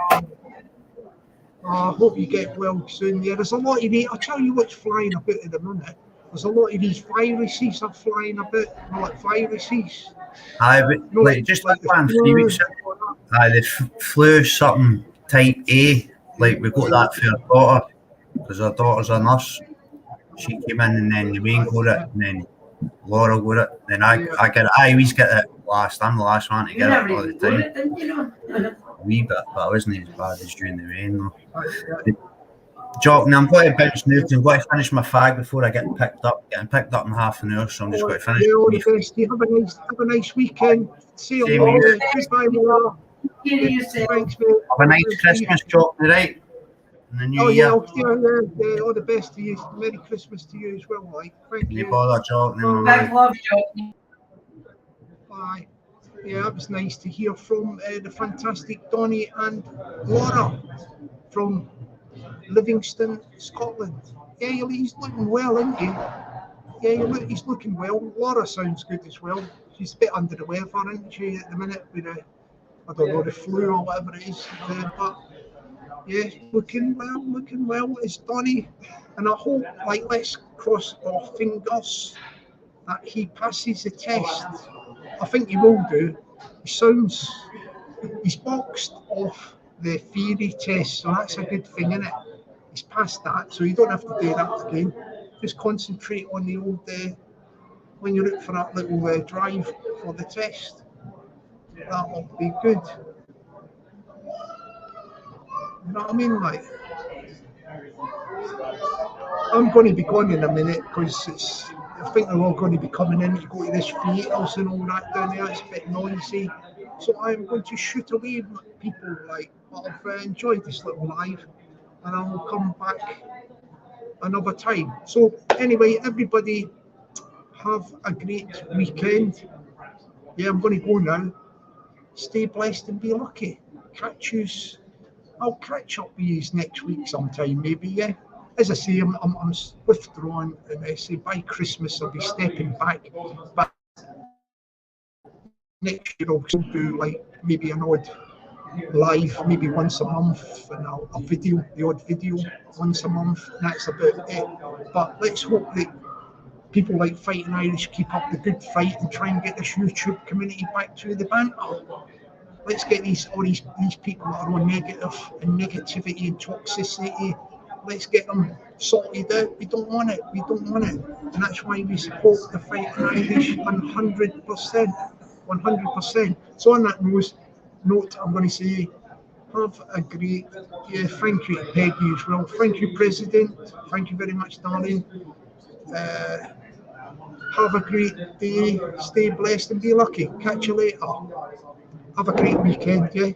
I hope you get well soon. Yeah, there's a lot of these. I'll tell you what's flying about at the minute. There's a lot of these viruses are flying about, like viruses.
Aye, but like just like 3 weeks ago, the flu something type A. Like, we got that for our daughter because our daughter's a nurse. She came in, and then Wayne got it, and then Laura got it. Then I get it. I always get it last. I'm the last one to get it all the time. A wee bit, but I wasn't as bad as during the rain though. Jockney, I'm going to bounce now because I'm going to finish my fag before I get picked up. Getting picked up in half an hour, so I'm just going to finish.
All the best. Have a nice weekend. See you later. Goodbye, Laura. Thanks, mate.
Have a nice Christmas, Jockney, right? And the new year.
Yeah. All the best to you. Merry Christmas to you as well, like. Thank you.
No bother, Jockney.
Love Jockney.
Bye. Yeah, it was nice to hear from the fantastic Donnie and Laura from Livingston, Scotland. Yeah, he's looking well, isn't he? Yeah, he's looking well. Laura sounds good as well. She's a bit under the weather, isn't she, at the minute with I don't know, the flu or whatever it is. But yeah, looking well. It's Donnie, and I hope, like, let's cross our fingers that he passes the test. I think he will do. He's boxed off the theory test, so that's a good thing, isn't it? He's passed that, so you don't have to do that again. Just concentrate on the old, when you look for that little drive for the test. That'll be good. You know what I mean? Like, I'm going to be gone in a minute because I think they're all going to be coming in to go to this theatres and all that down there. It's a bit noisy. So I'm going to shoot away people like, but I've enjoyed this little live and I'll come back another time. So anyway, everybody have a great weekend. Yeah, I'm going to go now. Stay blessed and be lucky. Catch yous. I'll catch up with yous next week sometime, maybe, yeah. As I say, I'm withdrawing, and I say by Christmas I'll be stepping back. But next year I'll do like maybe an odd live, maybe once a month, and a video, the odd video once a month. That's about it. But let's hope that people like Fighting Irish keep up the good fight and try and get this YouTube community back to the banter. Let's get all these people that are on negative and negativity and toxicity. Let's get them sorted out. We don't want it. We don't want it. And that's why we support the Fighting Irish 100%. 100%. So on that note, I'm going to say, have a great, thank you to Peggy as well. Thank you, President. Thank you very much, darling. Have a great day. Stay blessed and be lucky. Catch you later. Have a great weekend, yeah?